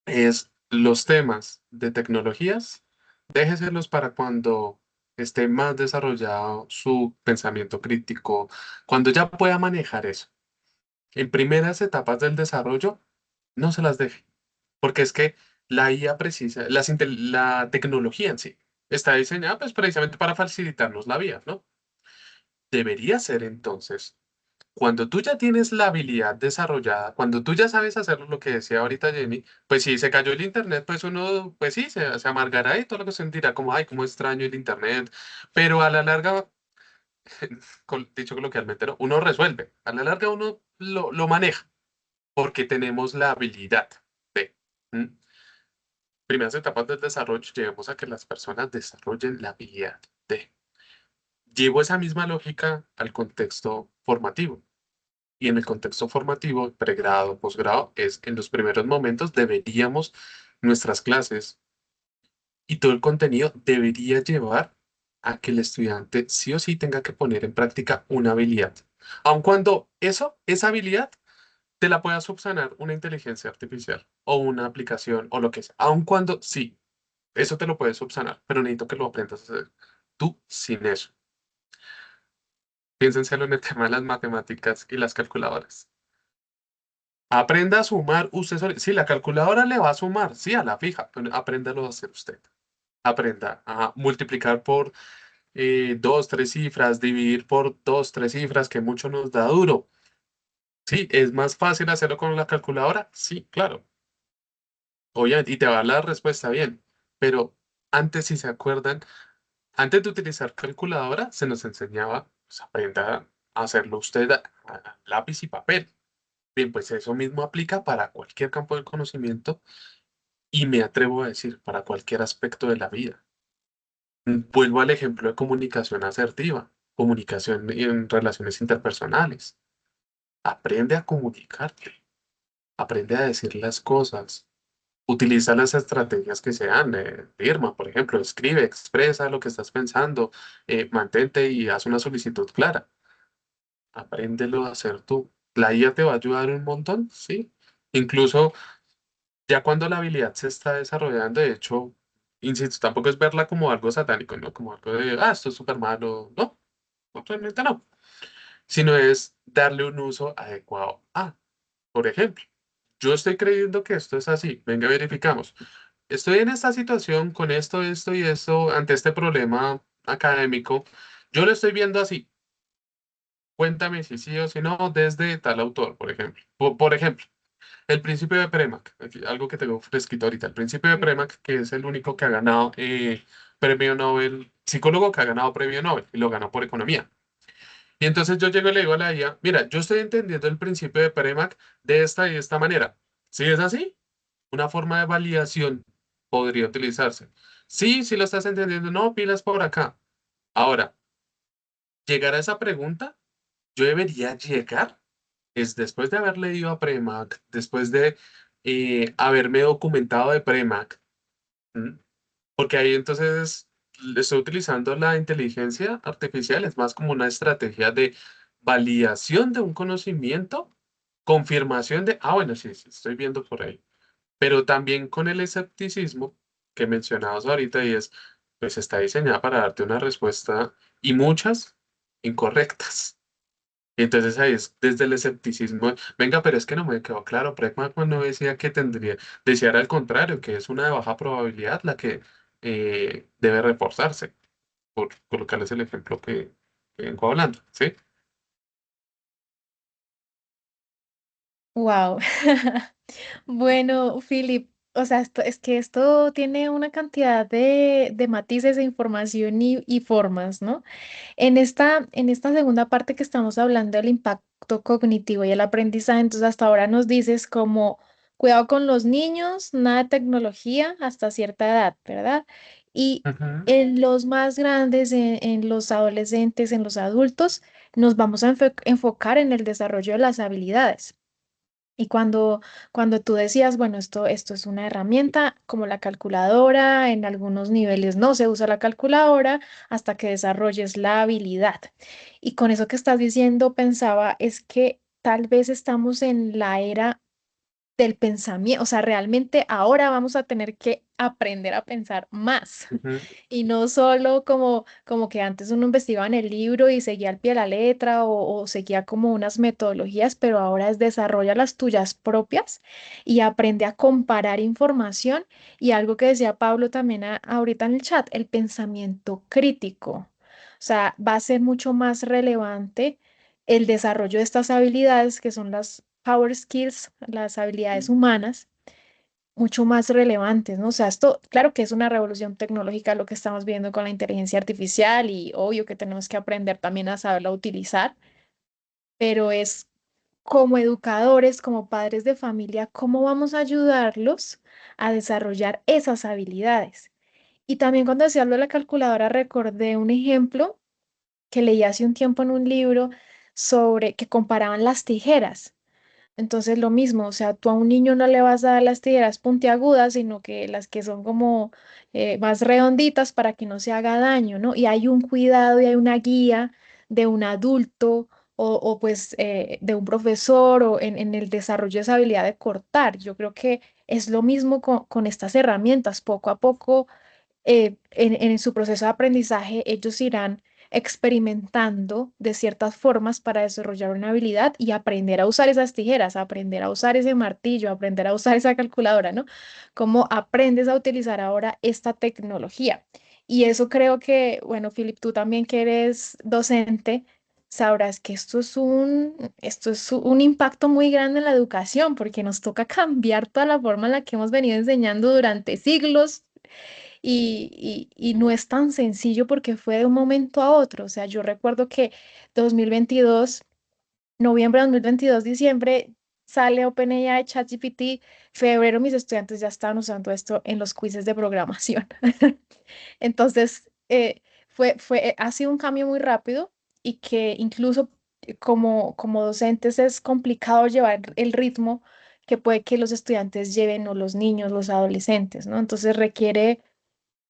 es los temas de tecnologías, déjeselos para cuando esté más desarrollado su pensamiento crítico, cuando ya pueda manejar eso. En primeras etapas del desarrollo, no se las deje, porque es que la IA precisa, la tecnología en sí está diseñada pues precisamente para facilitarnos la vida, ¿no? Debería ser entonces, cuando tú ya tienes la habilidad desarrollada, cuando tú ya sabes hacer lo que decía ahorita Jenny, pues si se cayó el internet, pues uno, pues sí, se amargará y todo lo que se dirá como, ay, cómo extraño el internet, pero a la larga, dicho coloquialmente, ¿no? Uno resuelve, a la larga uno lo maneja, porque tenemos la habilidad de. ¿Mm? Primeras etapas del desarrollo, llevemos a que las personas desarrollen la habilidad de. Llevo esa misma lógica al contexto formativo. Y en el contexto formativo, pregrado, posgrado, es en los primeros momentos deberíamos, nuestras clases y todo el contenido debería llevar a que el estudiante sí o sí tenga que poner en práctica una habilidad. Aun cuando esa habilidad, te la pueda subsanar una inteligencia artificial o una aplicación o lo que sea. Aun cuando sí, eso te lo puede subsanar, pero necesito que lo aprendas a hacer tú sin eso. Piénsenselo en el tema de las matemáticas y las calculadoras. Aprenda a sumar usted solo. Sí, la calculadora le va a sumar, sí, a la fija, pero apréndalo a hacer usted. Aprenda a multiplicar por dos, tres cifras, dividir por dos, tres cifras, que mucho nos da duro. Sí, es más fácil hacerlo con la calculadora. Sí, claro. Obviamente, y te va a dar la respuesta bien. Pero antes, si se acuerdan, antes de utilizar calculadora, se nos enseñaba, pues, aprenda a hacerlo usted a lápiz y papel. Bien, pues eso mismo aplica para cualquier campo del conocimiento y me atrevo a decir para cualquier aspecto de la vida. Vuelvo al ejemplo de comunicación asertiva, comunicación en relaciones interpersonales. Aprende a comunicarte, aprende a decir las cosas, Utiliza las estrategias que sean. Firma, por ejemplo, escribe, expresa lo que estás pensando, mantente y haz una solicitud clara. Apréndelo a hacer tú. La IA te va a ayudar un montón, sí. Incluso ya cuando la habilidad se está desarrollando, de hecho, insisto, tampoco es verla como algo satánico, ¿no? Como algo de, esto es súper malo. No, no, realmente no. Sino es darle un uso adecuado. Por ejemplo, yo estoy creyendo que esto es así. Venga, verificamos. Estoy en esta situación con esto y esto ante este problema académico. Yo lo estoy viendo así. Cuéntame si sí o si no desde tal autor, por ejemplo. Por ejemplo, el principio de Premack, aquí, algo que tengo fresquito ahorita. El principio de Premack, que es el único que ha ganado premio Nobel, psicólogo que ha ganado premio Nobel y lo ganó por economía. Y entonces yo llego y le digo a la IA, mira, yo estoy entendiendo el principio de Premack de esta y de esta manera. Si es así, una forma de validación podría utilizarse. Sí, sí lo estás entendiendo, no, pilas por acá. Ahora, llegar a esa pregunta, yo debería llegar, es después de haber leído a Premack, después de haberme documentado de Premack, ¿m? Porque ahí entonces estoy utilizando la inteligencia artificial, es más como una estrategia de validación de un conocimiento, confirmación de, bueno, sí, sí, estoy viendo por ahí, pero también con el escepticismo que mencionabas ahorita y es, pues está diseñada para darte una respuesta y muchas incorrectas. Y entonces ahí es desde el escepticismo, venga, pero es que no me quedó claro, Bregman no decía que tendría, decía al contrario, que es una de baja probabilidad la que debe reforzarse, por colocarles el ejemplo que vengo hablando, ¿sí? Wow. Bueno, Philip, o sea, es que esto tiene una cantidad de matices de información y formas, ¿no? En esta segunda parte que estamos hablando del impacto cognitivo y el aprendizaje, entonces hasta ahora nos dices como cuidado con los niños, nada de tecnología hasta cierta edad, ¿verdad? Y Ujú, en los más grandes, en los adolescentes, en los adultos, nos vamos a enfocar en el desarrollo de las habilidades. Y cuando tú decías, bueno, esto es una herramienta como la calculadora, en algunos niveles no se usa la calculadora hasta que desarrolles la habilidad. Y con eso que estás diciendo, pensaba, es que tal vez estamos en la era del pensamiento, o sea, realmente ahora vamos a tener que aprender a pensar más ujú. y no solo como que antes uno investigaba en el libro y seguía al pie de la letra o seguía como unas metodologías, pero ahora es desarrolla las tuyas propias y aprende a comparar información y algo que decía Pablo también ahorita en el chat, el pensamiento crítico. O sea, va a ser mucho más relevante el desarrollo de estas habilidades que son las power skills, las habilidades humanas, mucho más relevantes, ¿no? O sea, esto, claro que es una revolución tecnológica lo que estamos viendo con la inteligencia artificial y obvio que tenemos que aprender también a saberla utilizar, pero es como educadores, como padres de familia, ¿cómo vamos a ayudarlos a desarrollar esas habilidades? Y también cuando decía lo de la calculadora, recordé un ejemplo que leí hace un tiempo en un libro sobre que comparaban las tijeras. Entonces lo mismo, o sea, tú a un niño no le vas a dar las tijeras puntiagudas, sino que las que son como más redonditas para que no se haga daño, ¿no? Y hay un cuidado y hay una guía de un adulto o pues de un profesor o en el desarrollo de esa habilidad de cortar. Yo creo que es lo mismo con estas herramientas. Poco a poco en su proceso de aprendizaje, ellos irán experimentando de ciertas formas para desarrollar una habilidad y aprender a usar esas tijeras, aprender a usar ese martillo, aprender a usar esa calculadora, ¿no? Cómo aprendes a utilizar ahora esta tecnología. Y eso creo que, bueno, Philip, tú también que eres docente, sabrás que esto es un impacto muy grande en la educación porque nos toca cambiar toda la forma en la que hemos venido enseñando durante siglos y no es tan sencillo porque fue de un momento a otro. O sea, yo recuerdo que 2022, noviembre de 2022, diciembre, sale OpenAI, ChatGPT, febrero mis estudiantes ya estaban usando esto en los quizzes de programación. Entonces, ha sido un cambio muy rápido y que incluso como docentes es complicado llevar el ritmo que puede que los estudiantes lleven o los niños, los adolescentes, ¿no? Entonces requiere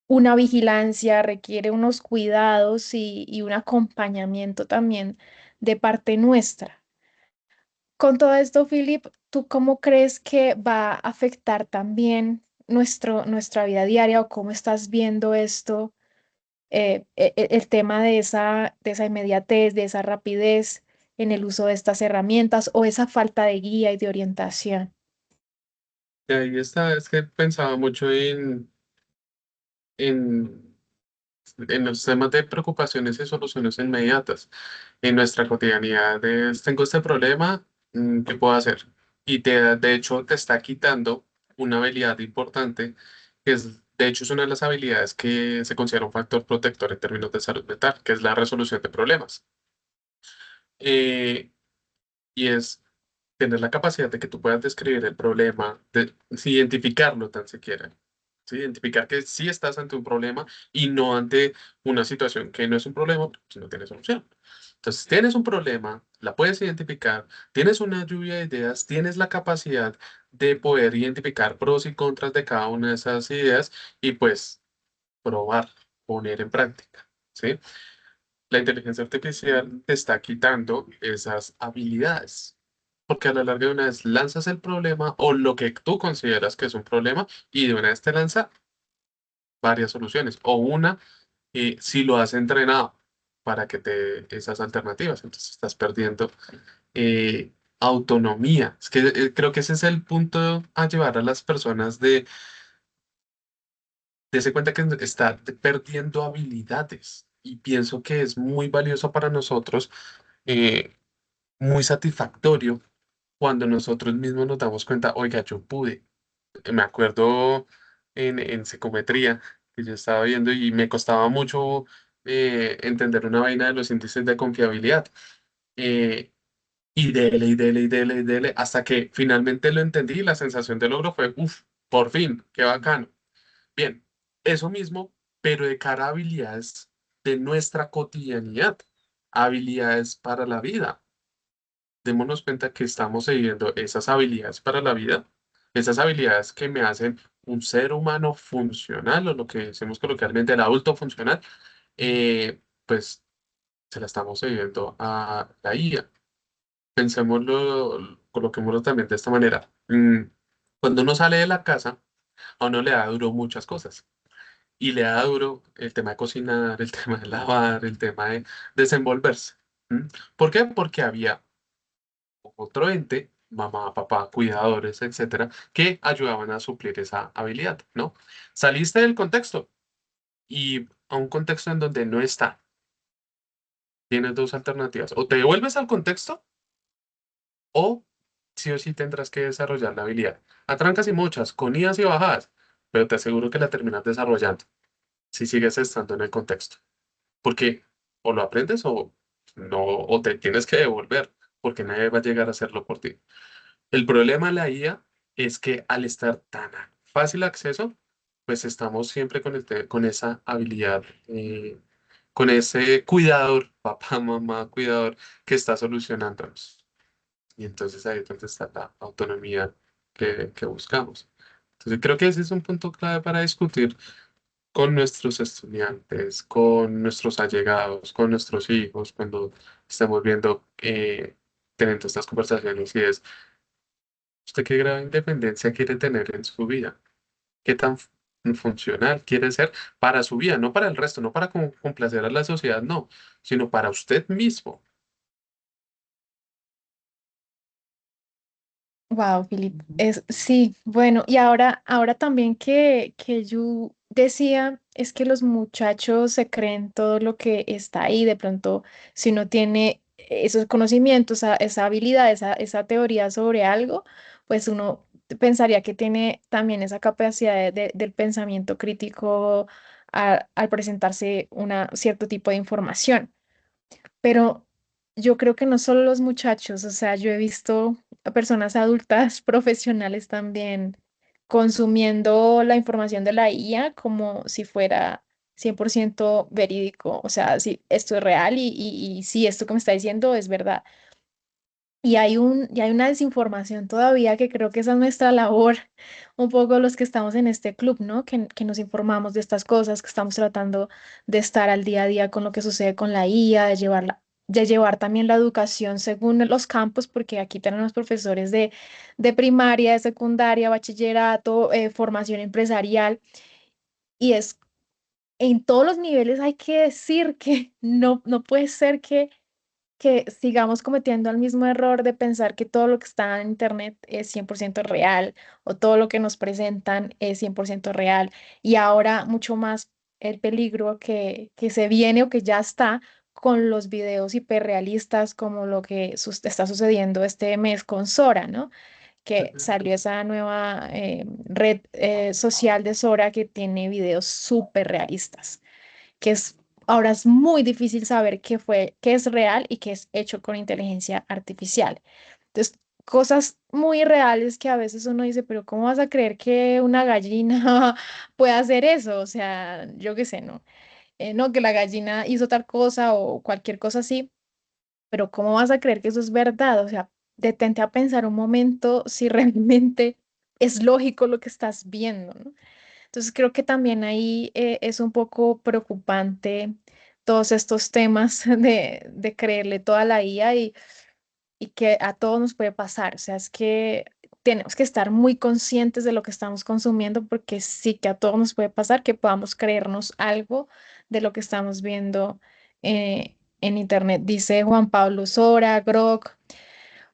una vigilancia, requiere unos cuidados y un acompañamiento también de parte nuestra. Con todo esto, Philip, ¿tú cómo crees que va a afectar también nuestra vida diaria o cómo estás viendo esto, el tema de esa inmediatez, de esa rapidez en el uso de estas herramientas o esa falta de guía y de orientación? Y ahí está, es que pensaba mucho en, en los temas de preocupaciones y soluciones inmediatas. En nuestra cotidianidad es, tengo este problema, ¿qué puedo hacer? Y de hecho te está quitando una habilidad importante, que es, de hecho, es una de las habilidades que se considera un factor protector en términos de salud mental, que es la resolución de problemas. Eh, y es tener la capacidad de que tú puedas describir el problema, de identificarlo tan siquiera. ¿Sí? Identificar que sí estás ante un problema y no ante una situación que no es un problema, si no tiene solución. Entonces, tienes un problema, la puedes identificar, tienes una lluvia de ideas, tienes la capacidad de poder identificar pros y contras de cada una de esas ideas y pues probar, poner en práctica. ¿Sí? La inteligencia artificial te está quitando esas habilidades. Porque a la larga de una vez lanzas el problema o lo que tú consideras que es un problema y de una vez te lanza varias soluciones. O una, si lo has entrenado para que te esas alternativas. Entonces estás perdiendo autonomía. Es que creo que ese es el punto a llevar a las personas de darse cuenta que está perdiendo habilidades. Y pienso que es muy valioso para nosotros, muy satisfactorio cuando nosotros mismos nos damos cuenta, oiga, yo pude. Me acuerdo en psicometría que yo estaba viendo y me costaba mucho entender una vaina de los índices de confiabilidad. eh, y dele, y dele, y dele, y dele, hasta que finalmente lo entendí y la sensación de logro fue, uff, por fin, qué bacano. Bien, eso mismo, pero de cara a habilidades de nuestra cotidianidad, habilidades para la vida. Démonos cuenta que estamos siguiendo esas habilidades para la vida, esas habilidades que me hacen un ser humano funcional o lo que decimos coloquialmente el adulto funcional, pues se la estamos cediendo a la IA. Pensémoslo, coloquémoslo también de esta manera. Cuando uno sale de la casa, a uno le da duro muchas cosas. Y le da duro el tema de cocinar, el tema de lavar, el tema de desenvolverse. ¿Mm? ¿Por qué? Porque había otro ente, mamá, papá, cuidadores, etcétera, que ayudaban a suplir esa habilidad, ¿no? Saliste del contexto y a un contexto en donde no está. Tienes dos alternativas. O te devuelves al contexto o sí o sí tendrás que desarrollar la habilidad. A trancas y muchas, con idas y bajadas, pero te aseguro que la terminas desarrollando si sigues estando en el contexto. Porque o lo aprendes o no, o te tienes que devolver, porque nadie va a llegar a hacerlo por ti. El problema de la IA es que al estar tan a fácil acceso, pues estamos siempre con, con esa habilidad, con ese cuidador, papá, mamá, cuidador, que está solucionándonos. Y entonces ahí es donde está la autonomía que buscamos. Entonces creo que ese es un punto clave para discutir con nuestros estudiantes, con nuestros allegados, con nuestros hijos, cuando estamos viendo, teniendo estas conversaciones y es, ¿usted qué grado de independencia quiere tener en su vida? ¿Qué tan funcional quiere ser para su vida? No para el resto, no para complacer a la sociedad, no, sino para usted mismo. Wow, Philip, es sí, bueno, y ahora también que yo decía, es que los muchachos se creen todo lo que está ahí, de pronto, si no tiene esos conocimientos, esa habilidad, esa teoría sobre algo, pues uno pensaría que tiene también esa capacidad del pensamiento crítico al presentarse una cierto tipo de información. Pero yo creo que no solo los muchachos, o sea, yo he visto a personas adultas, profesionales también, consumiendo la información de la IA como si fuera 100% verídico, o sea, si esto es real y sí, esto que me está diciendo es verdad. y hay una desinformación todavía que creo que esa es nuestra labor, un poco los que estamos en este club, ¿no? Que nos informamos de estas cosas, que estamos tratando de estar al día a día con lo que sucede con la IA, de llevar también la educación según los campos, porque aquí tenemos profesores de primaria, de secundaria, bachillerato, formación empresarial, y es en todos los niveles hay que decir que no puede ser que sigamos cometiendo el mismo error de pensar que todo lo que está en Internet es 100% real o todo lo que nos presentan es 100% real. Y ahora mucho más el peligro que se viene o que ya está con los videos hiperrealistas como lo que está sucediendo este mes con Sora, ¿no? Que salió esa nueva red social de Sora que tiene videos súper realistas que es ahora es muy difícil saber qué es real y qué es hecho con inteligencia artificial. Entonces, cosas muy reales que a veces uno dice, pero ¿cómo vas a creer que una gallina puede hacer eso? O sea, yo qué sé, ¿no? No, que la gallina hizo tal cosa o cualquier cosa así, pero ¿cómo vas a creer que eso es verdad? O sea, detente a pensar un momento si realmente es lógico lo que estás viendo, ¿no? Entonces creo que también ahí es un poco preocupante todos estos temas de creerle toda la IA y que a todos nos puede pasar. O sea, es que tenemos que estar muy conscientes de lo que estamos consumiendo porque sí que a todos nos puede pasar que podamos creernos algo de lo que estamos viendo en Internet. Dice Juan Pablo Sora, Grok.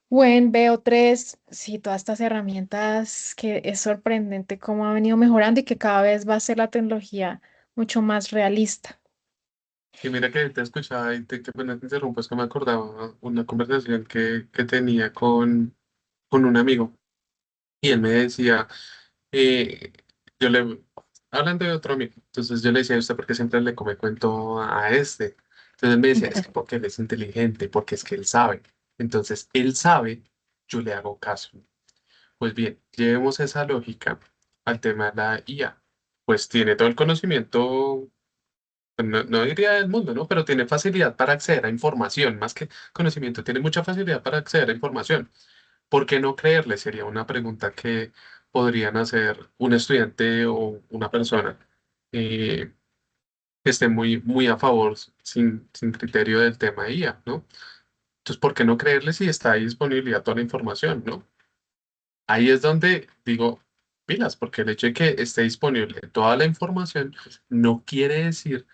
Bueno, veo tres, sí, todas estas herramientas que es sorprendente cómo ha venido mejorando y que cada vez va a ser la tecnología mucho más realista. Y mira que te escuchaba y que pena te interrumpo, es que me acordaba una conversación que tenía con un amigo y él me decía, eh, yo le, hablando de otro amigo, entonces yo le decía a usted porque siempre le come cuento a este. Entonces él me decía, es que porque él es inteligente, porque es que él sabe. Entonces él sabe, yo le hago caso. Pues bien, llevemos esa lógica al tema de la IA. Pues tiene todo el conocimiento, no diría del mundo, ¿no? Pero tiene facilidad para acceder a información, más que conocimiento, tiene mucha facilidad para acceder a información. ¿Por qué no creerle? Sería una pregunta que podrían hacer un estudiante o una persona que esté muy a favor, sin criterio del tema IA, ¿no? Entonces, ¿por qué no creerle si está ahí disponible toda la información, ¿no? Ahí es donde digo, pilas, porque el hecho de que esté disponible toda la información no quiere decir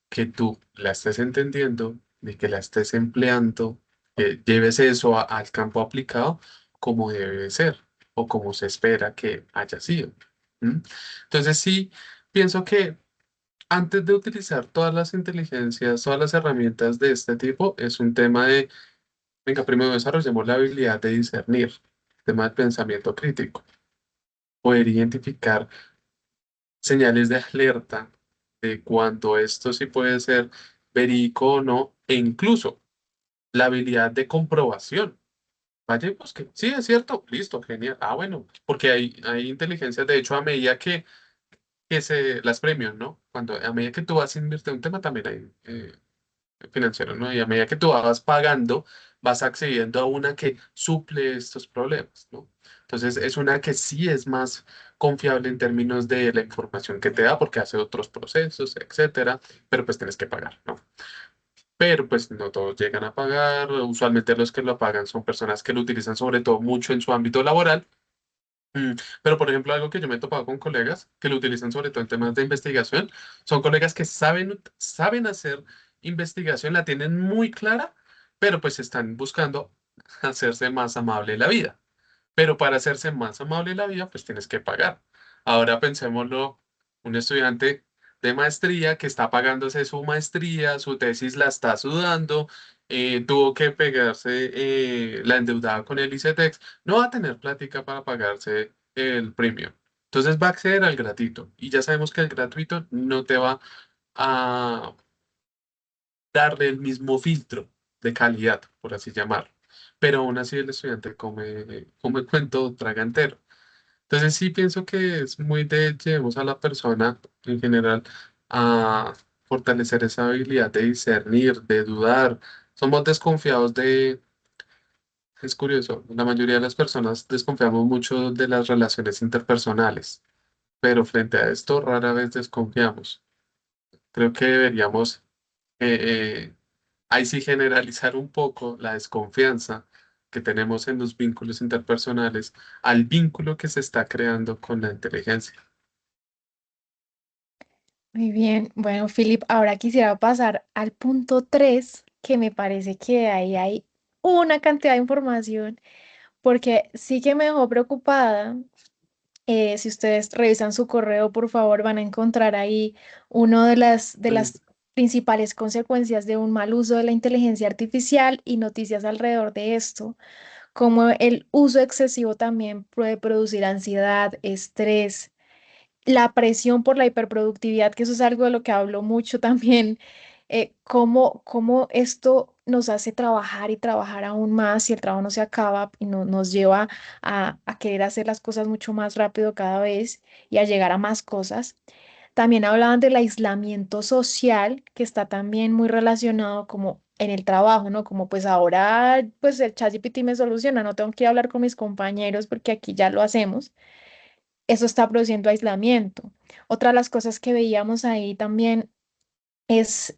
que tú la estés entendiendo, ni que la estés empleando, que lleves eso al campo aplicado como debe ser o como se espera que haya sido. ¿M? Entonces sí, pienso que antes de utilizar todas las inteligencias, todas las herramientas de este tipo, es un tema de, venga, primero desarrollemos la habilidad de discernir, tema del pensamiento crítico, poder identificar señales de alerta de cuando esto sí puede ser verídico o no, e incluso la habilidad de comprobación. Vaya, pues que sí, es cierto, listo, genial. Ah, bueno, porque hay inteligencias, de hecho, a medida que se las premian, ¿no? Cuando a medida que tú vas a invertir en un tema, también hay financiero, ¿no? Y a medida que tú vas pagando, vas accediendo a una que suple estos problemas, ¿no? Entonces, es una que sí es más confiable en términos de la información que te da, porque hace otros procesos, etcétera, pero pues tienes que pagar, ¿no? Pero pues no todos llegan a pagar, usualmente los que lo pagan son personas que lo utilizan sobre todo mucho en su ámbito laboral. Mm, Pero, por ejemplo, algo que yo me he topado con colegas que lo utilizan sobre todo en temas de investigación, son colegas que saben hacer investigación, la tienen muy clara, pero pues están buscando hacerse más amable la vida. Pero para hacerse más amable la vida, pues tienes que pagar. Ahora pensémoslo, un estudiante de maestría que está pagándose su maestría, su tesis la está sudando, tuvo que pegarse la endeudada con el ICETEX, no va a tener plática para pagarse el premio. Entonces va a acceder al gratuito. Y ya sabemos que el gratuito no te va a darle el mismo filtro de calidad, por así llamarlo. Pero aún así el estudiante come cuento traga entero. Entonces sí pienso que es muy de llevemos a la persona en general a fortalecer esa habilidad de discernir, de dudar. Somos desconfiados Es curioso, la mayoría de las personas desconfiamos mucho de las relaciones interpersonales, pero frente a esto rara vez desconfiamos. Creo que deberíamos ahí sí generalizar un poco la desconfianza que tenemos en los vínculos interpersonales al vínculo que se está creando con la inteligencia. Muy bien, bueno, Philip, ahora quisiera pasar al punto 3, que me parece que ahí hay una cantidad de información, porque sí que me dejó preocupada. Si ustedes revisan su correo, por favor, van a encontrar ahí una de Mm. las principales consecuencias de un mal uso de la inteligencia artificial y noticias alrededor de esto, como el uso excesivo también puede producir ansiedad, estrés, la presión por la hiperproductividad, que eso es algo de lo que hablo mucho también, cómo esto nos hace trabajar y trabajar aún más si el trabajo no se acaba y nos lleva a querer hacer las cosas mucho más rápido cada vez y a llegar a más cosas. También hablaban del aislamiento social, que está también muy relacionado como en el trabajo, ¿no? Como pues ahora pues el ChatGPT me soluciona, no tengo que hablar con mis compañeros porque aquí ya lo hacemos. Eso está produciendo aislamiento. Otra de las cosas que veíamos ahí también es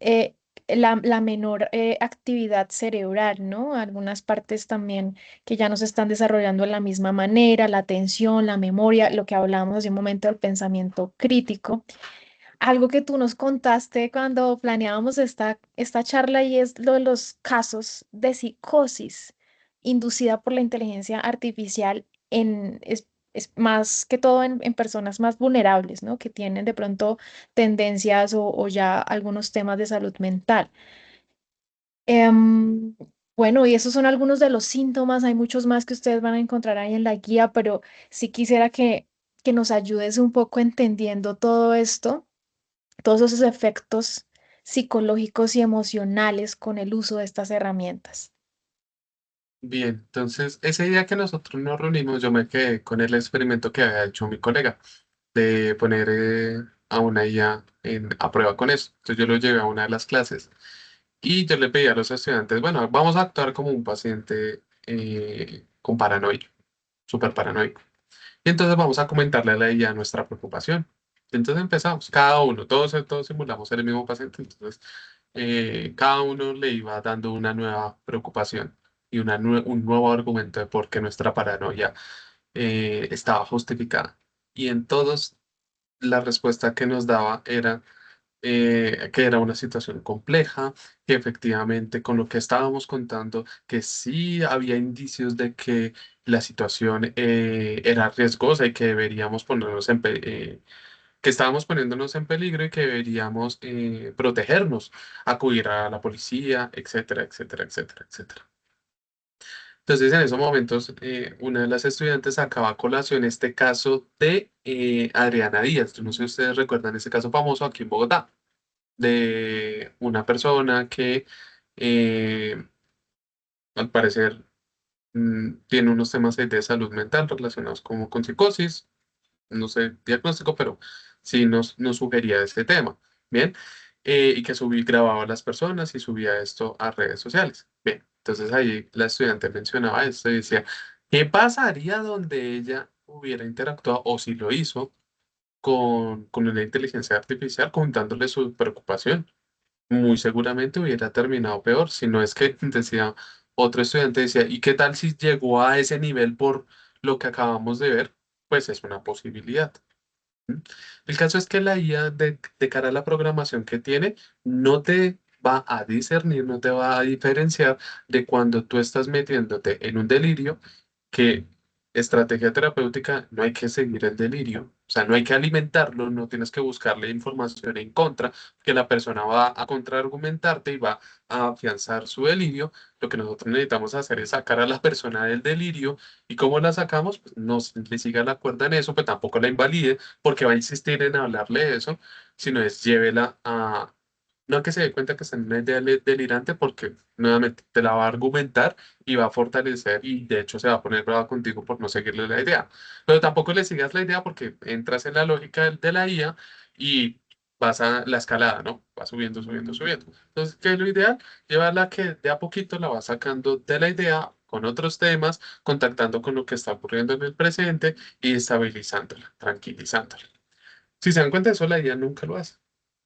la menor actividad cerebral, ¿no? Algunas partes también que ya no se están desarrollando de la misma manera, la atención, la memoria, lo que hablábamos hace un momento del pensamiento crítico. Algo que tú nos contaste cuando planeábamos esta charla y es lo de los casos de psicosis inducida por la inteligencia artificial es más que todo en personas más vulnerables, ¿no? Que tienen de pronto tendencias o ya algunos temas de salud mental. Em, bueno, y esos son algunos de los síntomas. Hay muchos más que ustedes van a encontrar ahí en la guía, pero sí quisiera que nos ayudes un poco entendiendo todo esto, todos esos efectos psicológicos y emocionales con el uso de estas herramientas. Bien, entonces ese día que nosotros nos reunimos, yo me quedé con el experimento que había hecho mi colega de poner a una IA a prueba con eso. Entonces yo lo llevé a una de las clases y yo le pedí a los estudiantes, bueno, vamos a actuar como un paciente con paranoia, súper paranoico. Y entonces vamos a comentarle a la IA nuestra preocupación. Entonces empezamos, cada uno, todos simulamos el mismo paciente, entonces cada uno le iba dando una nueva preocupación y un nuevo argumento de por qué nuestra paranoia estaba justificada. Y en todos la respuesta que nos daba era que era una situación compleja, que efectivamente con lo que estábamos contando, que sí había indicios de que la situación era riesgosa y que deberíamos ponernos que estábamos poniéndonos en peligro y que deberíamos protegernos, acudir a la policía, etcétera, etcétera, etcétera, etcétera. Entonces, en esos momentos, una de las estudiantes sacaba a colación este caso de Adriana Díaz. Yo no sé si ustedes recuerdan ese caso famoso aquí en Bogotá de una persona que eh, al parecer tiene unos temas ahí de salud mental relacionados como con psicosis, no sé diagnóstico, pero sí nos sugería este tema, ¿bien? Y que grababa a las personas y subía esto a redes sociales. Bien, entonces ahí la estudiante mencionaba esto y decía, ¿qué pasaría donde ella hubiera interactuado o si lo hizo con una inteligencia artificial contándole su preocupación? Muy seguramente hubiera terminado peor, si no es que decía, otro estudiante decía, ¿y qué tal si llegó a ese nivel por lo que acabamos de ver? Pues es una posibilidad. ¿M? El caso es que la IA de cara a la programación que tiene no te va a discernir, no te va a diferenciar de cuando tú estás metiéndote en un delirio que estrategia terapéutica no hay que seguir el delirio, o sea, no hay que alimentarlo, no tienes que buscarle información en contra, que la persona va a contraargumentarte y va a afianzar su delirio. Lo que nosotros necesitamos hacer es sacar a la persona del delirio y cómo la sacamos, pues no le siga la cuerda en eso, pues tampoco la invalide porque va a insistir en hablarle de eso, sino es llévela a... No que se dé cuenta que está en una idea delirante porque nuevamente te la va a argumentar y va a fortalecer y de hecho se va a poner brava contigo por no seguirle la idea. Pero tampoco le sigas la idea porque entras en la lógica de la IA y vas a la escalada, ¿no? Va subiendo, subiendo, subiendo. Entonces, ¿qué es lo ideal? Llevarla que de a poquito la va sacando de la idea con otros temas, contactando con lo que está ocurriendo en el presente y estabilizándola, tranquilizándola. Si se dan cuenta, eso la IA nunca lo hace.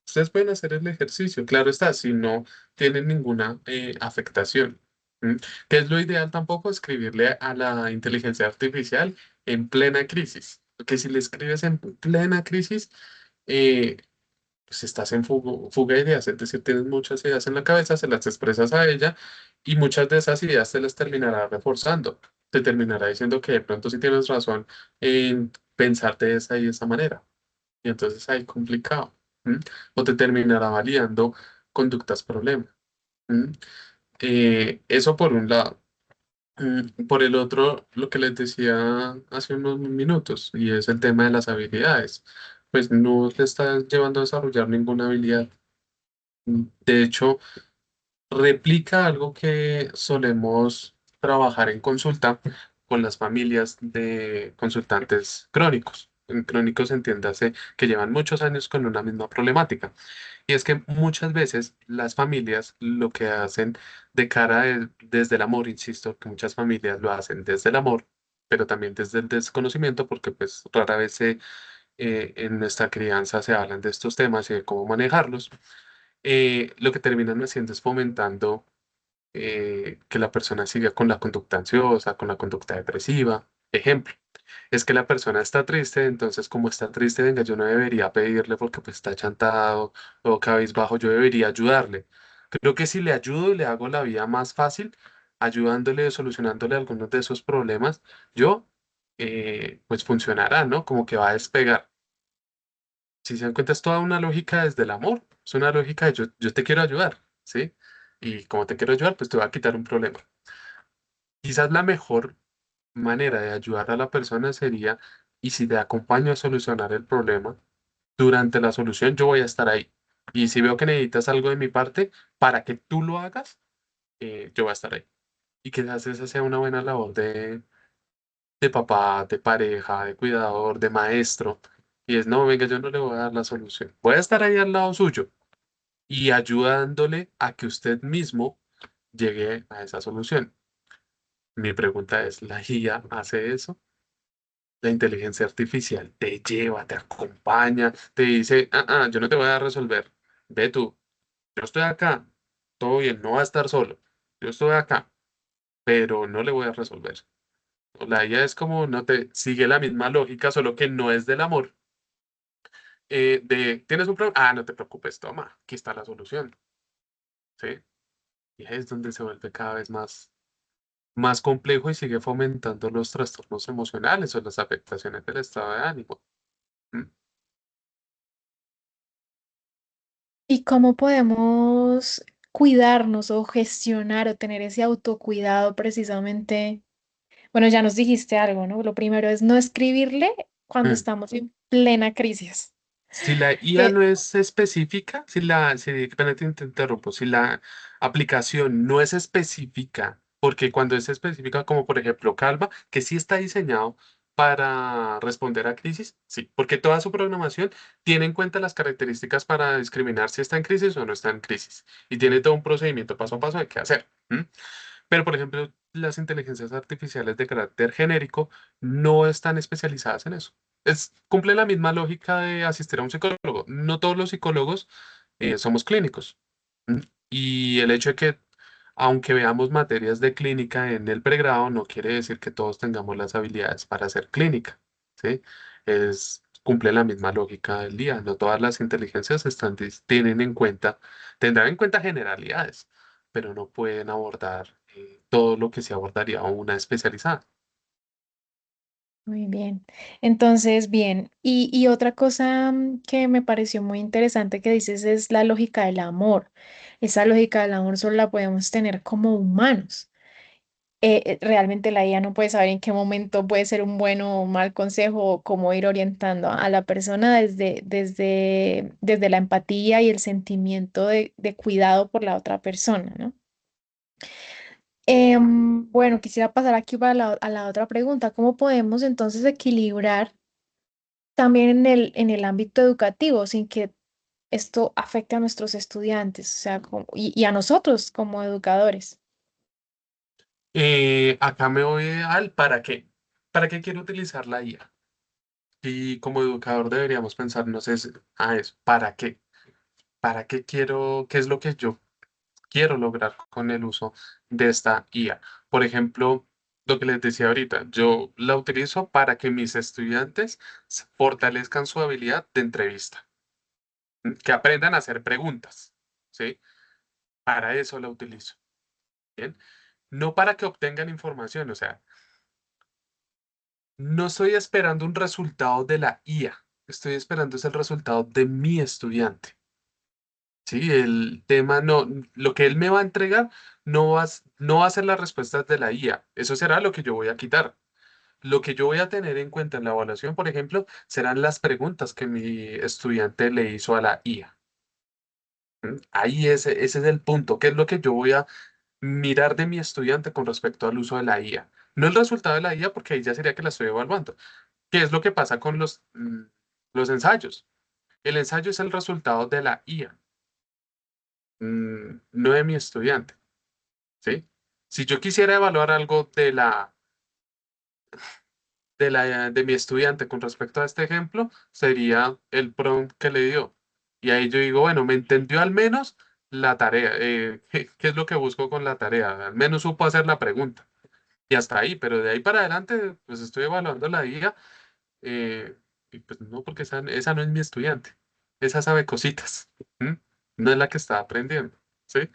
Ustedes pueden hacer el ejercicio, claro está, si no tienen ninguna afectación. ¿M? Que es lo ideal tampoco escribirle a la inteligencia artificial en plena crisis. Porque si le escribes en plena crisis, eh, pues estás en fuga de ideas, es decir, tienes muchas ideas en la cabeza, se las expresas a ella y muchas de esas ideas te las terminará reforzando. Te terminará diciendo que de pronto sí tienes razón en pensarte de esa y esa manera. Y entonces ahí complicado. ¿M? O te terminará validando conductas problema. ¿M? Eso por un lado. Por el otro, lo que les decía hace unos minutos, y es el tema de las habilidades. Pues no le está llevando a desarrollar ninguna habilidad. De hecho, replica algo que solemos trabajar en consulta con las familias de consultantes crónicos. En crónicos entiéndase que llevan muchos años con una misma problemática. Y es que muchas veces las familias lo que hacen desde el amor, insisto, que muchas familias lo hacen desde el amor, pero también desde el desconocimiento, porque pues rara vez en nuestra crianza se hablan de estos temas y de cómo manejarlos. Lo que terminan haciendo es fomentando que la persona siga con la conducta ansiosa, con la conducta depresiva. Ejemplo, es que la persona está triste, entonces como está triste, venga, yo no debería pedirle porque pues está chantado o cabizbajo, yo debería ayudarle. Creo que si le ayudo y le hago la vida más fácil, ayudándole, solucionándole algunos de esos problemas, yo, pues funcionará, ¿no? Como que va a despegar. Si se dan cuenta, es toda una lógica desde el amor, es una lógica de yo te quiero ayudar, ¿sí? Y como te quiero ayudar, pues te voy a quitar un problema. Quizás la mejor manera de ayudar a la persona sería, y si te acompaño a solucionar el problema, durante la solución yo voy a estar ahí. Y si veo que necesitas algo de mi parte para que tú lo hagas, yo voy a estar ahí. Y quizás esa sea una buena labor de papá, de pareja, de cuidador, de maestro. Y es, no, venga, yo no le voy a dar la solución. Voy a estar ahí al lado suyo y ayudándole a que usted mismo llegue a esa solución. Mi pregunta es, ¿la IA hace eso? La inteligencia artificial te lleva, te acompaña, te dice, yo no te voy a resolver. Ve tú, yo estoy acá, todo bien, no va a estar solo. Yo estoy acá, pero no le voy a resolver. La IA es como no te sigue la misma lógica, solo que no es del amor. ¿Tienes un problema? Ah, no te preocupes, toma, aquí está la solución. ¿Sí? Y ahí es donde se vuelve cada vez más complejo y sigue fomentando los trastornos emocionales o las afectaciones del estado de ánimo. ¿Mm? ¿Y cómo podemos cuidarnos o gestionar o tener ese autocuidado precisamente? Bueno, ya nos dijiste algo, ¿no? Lo primero es no escribirle cuando Mm. estamos en plena crisis. Si la IA Que no es específica, pena, te interrumpo, si la aplicación no es específica, porque cuando es específica, como por ejemplo Calva, que sí está diseñado para responder a crisis, sí, porque toda su programación tiene en cuenta las características para discriminar si está en crisis o no está en crisis, y tiene todo un procedimiento paso a paso de qué hacer. ¿M? Pero, por ejemplo, las inteligencias artificiales de carácter genérico no están especializadas en eso. Cumple la misma lógica de asistir a un psicólogo. No todos los psicólogos somos clínicos. ¿M? Y el hecho de que, aunque veamos materias de clínica en el pregrado, no quiere decir que todos tengamos las habilidades para hacer clínica. ¿Sí? Cumple la misma lógica del día. No todas las inteligencias tendrán en cuenta generalidades, pero no pueden abordar todo lo que se abordaría una especializada. Muy bien. Entonces, bien. Y otra cosa que me pareció muy interesante que dices es la lógica del amor. Esa lógica del amor solo la podemos tener como humanos. Realmente la IA no puede saber en qué momento puede ser un buen o mal consejo o cómo ir orientando a la persona desde la empatía y el sentimiento de cuidado por la otra persona, ¿no? Bueno, quisiera pasar aquí para a la otra pregunta. ¿Cómo podemos entonces equilibrar también en el ámbito educativo sin que esto afecte a nuestros estudiantes, o sea, y a nosotros como educadores? Acá me voy al para qué. ¿Para qué quiero utilizar la IA? Y como educador deberíamos pensarnos eso, ¿para qué? ¿Para qué quiero? ¿Qué es lo que yo quiero lograr con el uso de esta IA? Por ejemplo, lo que les decía ahorita, yo la utilizo para que mis estudiantes fortalezcan su habilidad de entrevista, que aprendan a hacer preguntas, ¿sí? Para eso la utilizo, ¿bien? No para que obtengan información, o sea, no estoy esperando un resultado de la IA, estoy esperando es el resultado de mi estudiante. Sí, el tema no, lo que él me va a entregar no va a ser las respuestas de la IA. Eso será lo que yo voy a quitar. Lo que yo voy a tener en cuenta en la evaluación, por ejemplo, serán las preguntas que mi estudiante le hizo a la IA. ¿Mm? Ahí ese es el punto. ¿Qué es lo que yo voy a mirar de mi estudiante con respecto al uso de la IA? No el resultado de la IA, porque ahí ya sería que la estoy evaluando. ¿Qué es lo que pasa con los ensayos? El ensayo es el resultado de la IA, no de mi estudiante. ¿Sí? Si yo quisiera evaluar algo de mi estudiante con respecto a este ejemplo, sería el prompt que le dio. Y ahí yo digo, bueno, me entendió al menos la tarea. ¿Qué es lo que busco con la tarea? Al menos supo hacer la pregunta. Y hasta ahí, pero de ahí para adelante, pues estoy evaluando la IA. Y pues no, porque esa no es mi estudiante. Esa sabe cositas. ¿M? No es la que está aprendiendo. ¿Sí?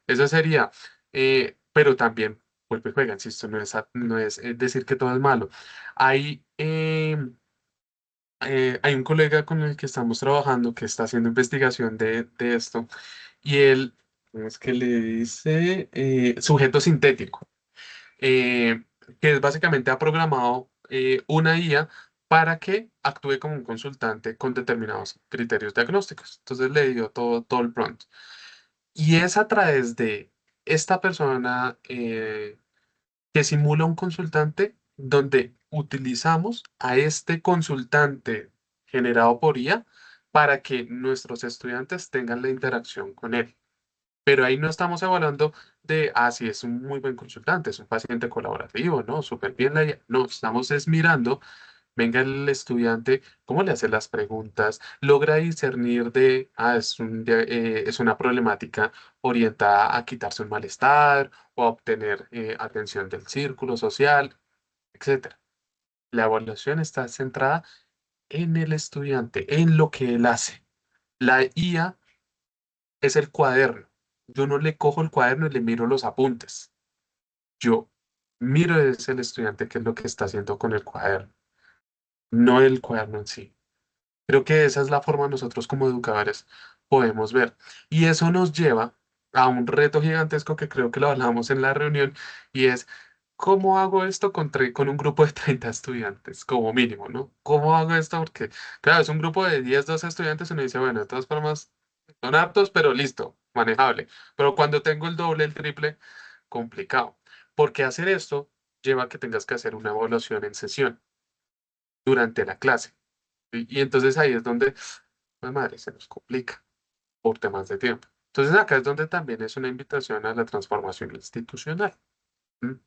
Eso sería, pero también vuelve y juega, insisto, no es decir que todo es malo. Hay, hay un colega con el que estamos trabajando que está haciendo investigación de esto y él, ¿cómo es que le dice? Sujeto sintético, eh, que es básicamente ha programado una IA para que actúe como un consultante con determinados criterios diagnósticos. Entonces le dio todo el prompt. Y es a través de esta persona que simula un consultante donde utilizamos a este consultante generado por IA para que nuestros estudiantes tengan la interacción con él. Pero ahí no estamos evaluando si es un muy buen consultante, es un paciente colaborativo, ¿no? Súper bien la IA. No, estamos es mirando. Venga el estudiante, ¿cómo le hace las preguntas? Logra discernir es una problemática orientada a quitarse un malestar o a obtener atención del círculo social, etcétera. La evaluación está centrada en el estudiante, en lo que él hace. La IA es el cuaderno. Yo no le cojo el cuaderno y le miro los apuntes. Yo miro es el estudiante qué es lo que está haciendo con el cuaderno, no el cuaderno en sí. Creo que esa es la forma nosotros como educadores podemos ver. Y eso nos lleva a un reto gigantesco que creo que lo hablamos en la reunión y es, ¿cómo hago esto con un grupo de 30 estudiantes como mínimo, ¿no? ¿Cómo hago esto? Porque, claro, es un grupo de 10 12 estudiantes y uno dice, bueno, de todas formas, son aptos, pero listo, manejable. Pero cuando tengo el doble, el triple, complicado. Porque hacer esto lleva a que tengas que hacer una evaluación en sesión durante la clase. Y entonces ahí es donde, pues madre, se nos complica por temas de tiempo. Entonces acá es donde también es una invitación a la transformación institucional. ¿M?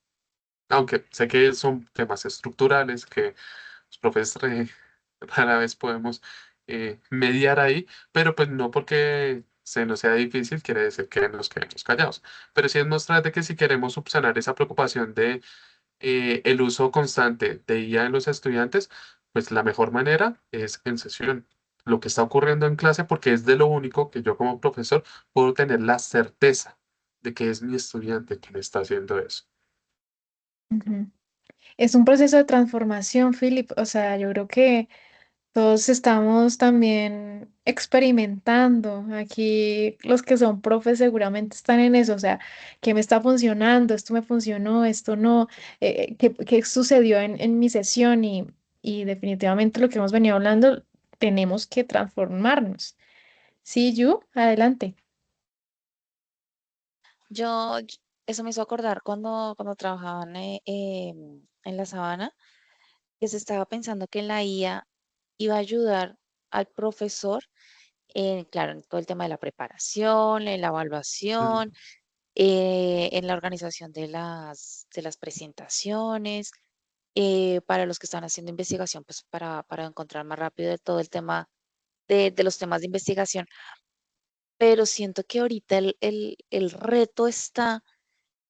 Aunque sé que son temas estructurales que los profes rara vez podemos mediar ahí, pero pues no porque se nos sea difícil quiere decir que nos quedemos callados. Pero sí es mostrar de que si queremos subsanar esa preocupación de el uso constante de IA en los estudiantes, pues la mejor manera es en sesión. Lo que está ocurriendo en clase, porque es de lo único que yo como profesor puedo tener la certeza de que es mi estudiante quien está haciendo eso. Ujú. Es un proceso de transformación, Philip. O sea, yo creo que todos estamos también experimentando. Aquí los que son profes seguramente están en eso. O sea, ¿qué me está funcionando? ¿Esto me funcionó? ¿Esto no? ¿Qué sucedió en mi sesión? Y definitivamente lo que hemos venido hablando, tenemos que transformarnos. Sí, Yu, adelante. Eso me hizo acordar cuando trabajaba en la sabana, que se estaba pensando que la IA iba a ayudar al profesor, claro, en todo el tema de la preparación, en la Mm, evaluación, en la organización de las presentaciones, para los que están haciendo investigación, pues para encontrar más rápido de todo el tema de los temas de investigación. Pero siento que ahorita el reto está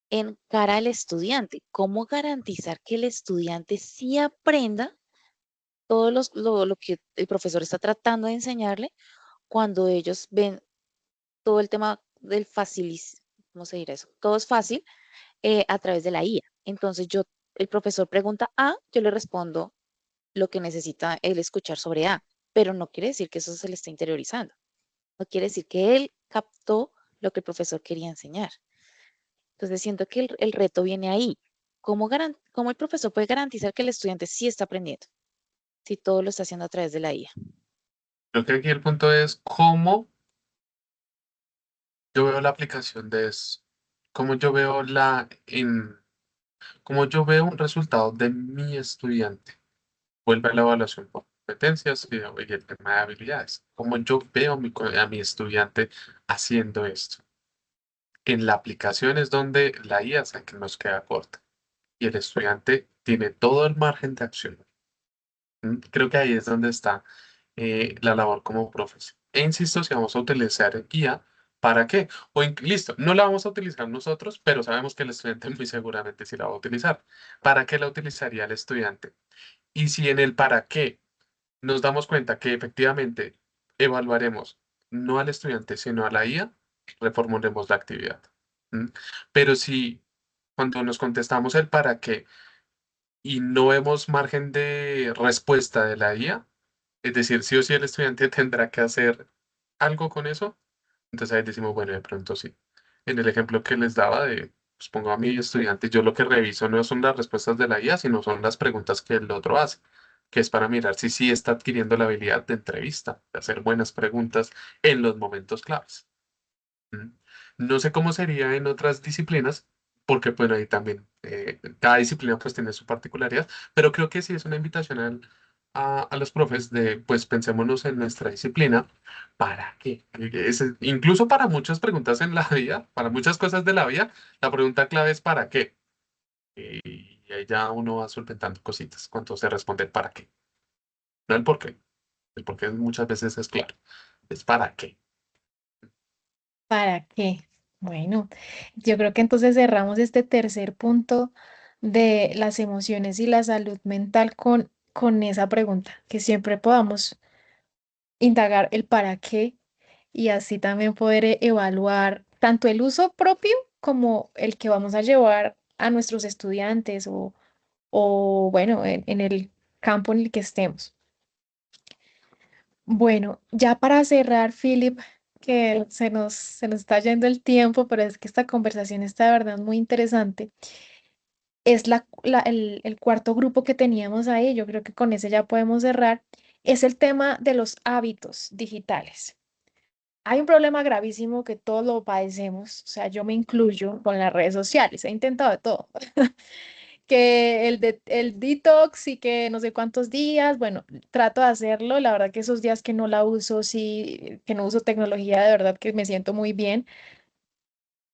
en cara al estudiante. ¿Cómo garantizar que el estudiante sí aprenda todo lo que el profesor está tratando de enseñarle cuando ellos ven todo el tema del facilis, ¿cómo se dirá eso? Todo es fácil a través de la IA. Entonces el profesor pregunta A, yo le respondo lo que necesita él escuchar sobre A, pero no quiere decir que eso se le esté interiorizando. No quiere decir que él captó lo que el profesor quería enseñar. Entonces siento que el reto viene ahí. ¿Cómo el profesor puede garantizar que el estudiante sí está aprendiendo si todo lo está haciendo a través de la IA? Creo que aquí el punto es cómo yo veo la aplicación de eso, cómo yo veo cómo yo veo un resultado de mi estudiante. Vuelve a la evaluación por competencias y el tema de habilidades. Cómo yo veo a mi estudiante haciendo esto. En la aplicación es donde la IA es la que nos queda corta y el estudiante tiene todo el margen de acción. Creo que ahí es donde está la labor como profes. E insisto, si vamos a utilizar guía, ¿para qué? Listo, no la vamos a utilizar nosotros, pero sabemos que el estudiante muy seguramente sí la va a utilizar. ¿Para qué la utilizaría el estudiante? Y si en el para qué nos damos cuenta que efectivamente evaluaremos no al estudiante, sino a la IA, reformulemos la actividad. ¿Mm? Pero si cuando nos contestamos el para qué y no vemos margen de respuesta de la IA, es decir, sí o sí el estudiante tendrá que hacer algo con eso, entonces ahí decimos, bueno, de pronto sí. En el ejemplo que les daba pues pongo a mi estudiante, yo lo que reviso no son las respuestas de la IA, sino son las preguntas que el otro hace, que es para mirar si sí está adquiriendo la habilidad de entrevista, de hacer buenas preguntas en los momentos claves. ¿Mm? No sé cómo sería en otras disciplinas, porque bueno, ahí también cada disciplina pues tiene su particularidad, pero creo que sí es una invitación a los profes de pues pensémonos en nuestra disciplina, ¿para qué? Incluso para muchas preguntas en la vida, para muchas cosas de la vida, la pregunta clave es ¿para qué? Y ahí ya uno va solventando cositas cuando se responde ¿para qué? No el por qué, el por qué muchas veces es claro, es ¿para qué? ¿Para qué? Bueno, yo creo que entonces cerramos este tercer punto de las emociones y la salud mental con esa pregunta, que siempre podamos indagar el para qué y así también poder evaluar tanto el uso propio como el que vamos a llevar a nuestros estudiantes o bueno, en el campo en el que estemos. Bueno, ya para cerrar, Philip, que se nos está yendo el tiempo, pero es que esta conversación está de verdad muy interesante. Es el cuarto grupo que teníamos ahí, yo creo que con ese ya podemos cerrar, es el tema de los hábitos digitales. Hay un problema gravísimo que todos lo padecemos, o sea, yo me incluyo con las redes sociales, he intentado de todo, que el detox y que no sé cuántos días, bueno, trato de hacerlo, la verdad que esos días que no la uso, sí, que no uso tecnología, de verdad que me siento muy bien,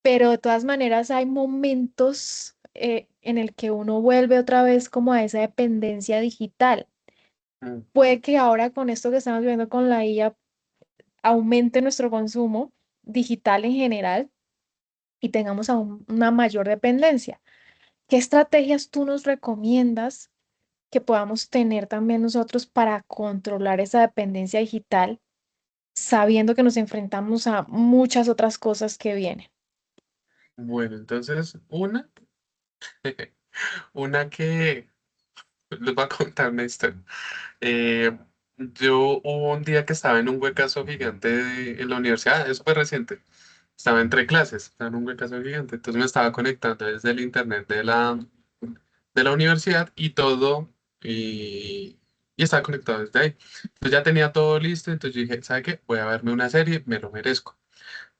pero de todas maneras hay momentos en el que uno vuelve otra vez como a esa dependencia digital. Mm, Puede que ahora con esto que estamos viendo con la IA aumente nuestro consumo digital en general y tengamos aún una mayor dependencia. ¿Qué estrategias tú nos recomiendas que podamos tener también nosotros para controlar esa dependencia digital, sabiendo que nos enfrentamos a muchas otras cosas que vienen? Bueno, entonces, una que les voy a contar una historia. Eh, yo hubo un día que estaba en un huecazo gigante en la universidad, eso fue reciente. Estaba entre clases, estaba en un huecazo gigante, entonces me estaba conectando desde el internet de la universidad y todo, y estaba conectado desde ahí. Entonces ya tenía todo listo, entonces yo dije, ¿sabe qué? Voy a verme una serie, me lo merezco.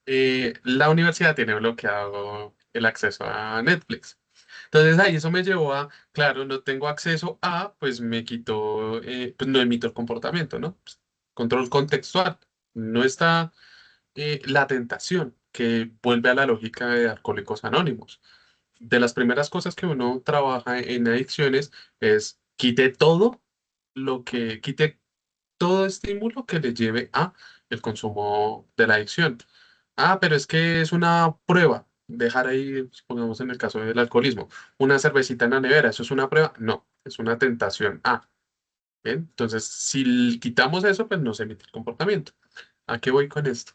La universidad tiene bloqueado el acceso a Netflix. Entonces ahí eso me llevó a, claro, no tengo acceso a, pues me quitó, pues no emito el comportamiento, ¿no? Pues, control contextual. No está la tentación. que vuelve a la lógica de Alcohólicos Anónimos. De las primeras cosas que uno trabaja en adicciones es quite todo estímulo que le lleve a el consumo de la adicción. Ah, pero es que es una prueba. Dejar ahí, supongamos en el caso del alcoholismo, una cervecita en la nevera, ¿eso es una prueba? No, es una tentación. Ah, bien. Entonces, si quitamos eso, pues no se emite el comportamiento. ¿A qué voy con esto?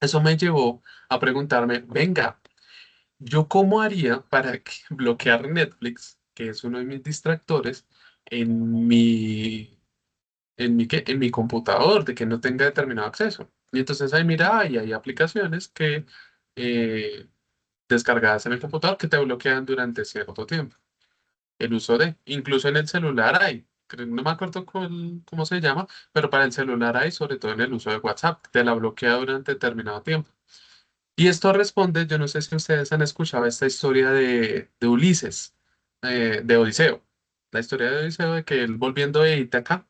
Eso me llevó a preguntarme, venga, ¿yo cómo haría para bloquear Netflix, que es uno de mis distractores, en en mi computador, de que no tenga determinado acceso? Y entonces ahí mira, y hay aplicaciones que eh, descargadas en el computador que te bloquean durante cierto tiempo. El uso de, incluso en el celular hay, no me acuerdo cómo se llama, pero para el celular hay, sobre todo en el uso de WhatsApp, te la bloquea durante determinado tiempo. Y esto responde, yo no sé si ustedes han escuchado esta historia de Ulises, de Odiseo. La historia de Odiseo de que él volviendo de Ítaca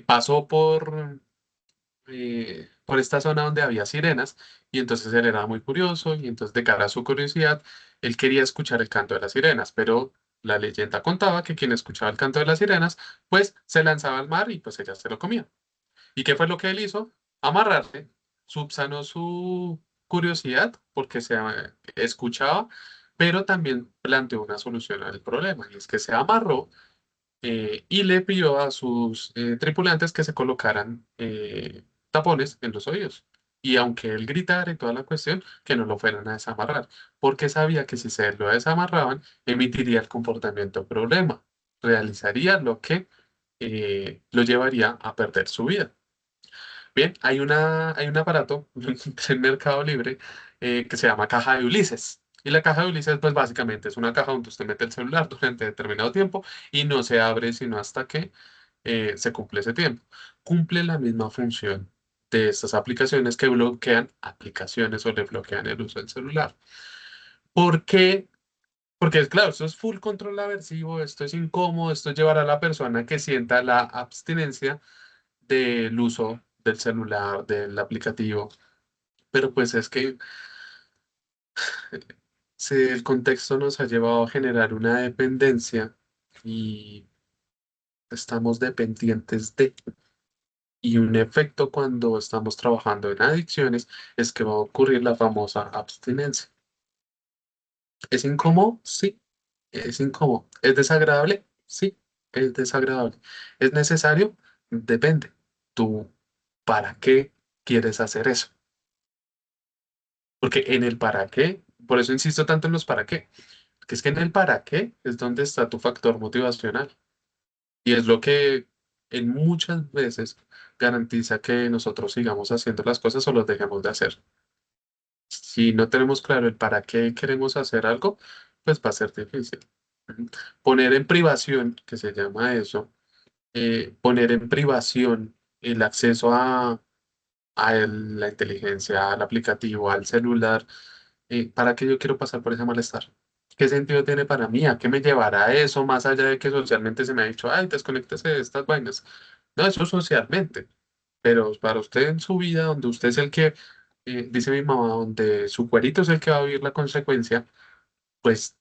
pasó por esta zona donde había sirenas y entonces él era muy curioso y entonces de cara a su curiosidad, él quería escuchar el canto de las sirenas, pero la leyenda contaba que quien escuchaba el canto de las sirenas, pues se lanzaba al mar y pues ella se lo comía. ¿Y qué fue lo que él hizo? Amarrarse, subsanó su curiosidad porque se escuchaba, pero también planteó una solución al problema, y es que se amarró y le pidió a sus tripulantes que se colocaran tapones en los oídos. Y aunque él gritara y toda la cuestión, que no lo fueran a desamarrar, porque sabía que si se lo desamarraban, emitiría el comportamiento problema, realizaría lo que lo llevaría a perder su vida. Bien, hay un aparato en Mercado Libre que se llama caja de Ulises. Y la caja de Ulises, pues básicamente es una caja donde usted mete el celular durante determinado tiempo y no se abre sino hasta que se cumple ese tiempo. Cumple la misma función de estas aplicaciones que bloquean aplicaciones o le bloquean el uso del celular. ¿Por qué? Porque, claro, esto es full control aversivo, esto es incómodo, esto llevará a la persona a que sienta la abstinencia del uso del celular, del aplicativo, pero pues es que si el contexto nos ha llevado a generar una dependencia y estamos dependientes de, y un efecto cuando estamos trabajando en adicciones es que va a ocurrir la famosa abstinencia. ¿Es incómodo? Sí, es incómodo. ¿Es desagradable? Sí, es desagradable. ¿Es necesario? Depende. ¿Tú para qué quieres hacer eso? Porque en el para qué, por eso insisto tanto en los para qué, que es que en el para qué es donde está tu factor motivacional y es lo que en muchas veces garantiza que nosotros sigamos haciendo las cosas o los dejemos de hacer. Si no tenemos claro el para qué queremos hacer algo, pues va a ser difícil. Ujú. Poner en privación, que se llama eso, poner en privación el acceso la inteligencia, al aplicativo, al celular. ¿Para qué yo quiero pasar por ese malestar? ¿Qué sentido tiene para mí? ¿A qué me llevará eso más allá de que socialmente se me ha dicho, ay, desconéctese de estas vainas? No, eso socialmente, pero para usted en su vida, donde usted es el que, dice mi mamá, donde su cuerito es el que va a vivir la consecuencia, pues,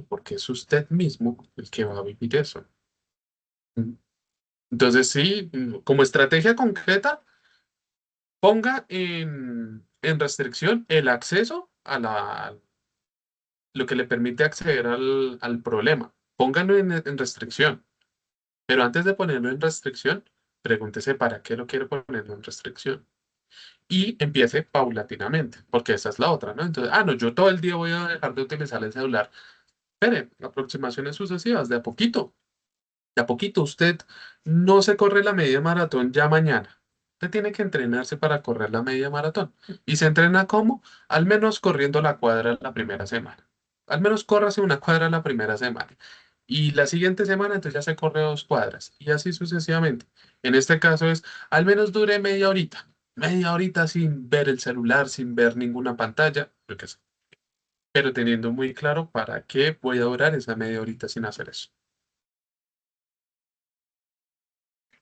porque es usted mismo el que va a vivir eso. Mm. Entonces, sí, como estrategia concreta, ponga en restricción el acceso a lo que le permite acceder al problema. Pónganlo en restricción, pero antes de ponerlo en restricción, pregúntese para qué lo quiere ponerlo en restricción. Y empiece paulatinamente, porque esa es la otra, ¿no? Entonces, no, yo todo el día voy a dejar de utilizar el celular. Espere, aproximaciones sucesivas, de a poquito. De a poquito, usted no se corre la media maratón ya mañana. Usted tiene que entrenarse para correr la media maratón. ¿Y se entrena cómo? Al menos corriendo la cuadra la primera semana. Al menos córrase una cuadra la primera semana. Y la siguiente semana entonces ya se corre 2 cuadras. Y así sucesivamente. En este caso es, al menos dure media horita. Media horita sin ver el celular, sin ver ninguna pantalla, yo qué sé. Pero teniendo muy claro para qué voy a durar esa media horita sin hacer eso.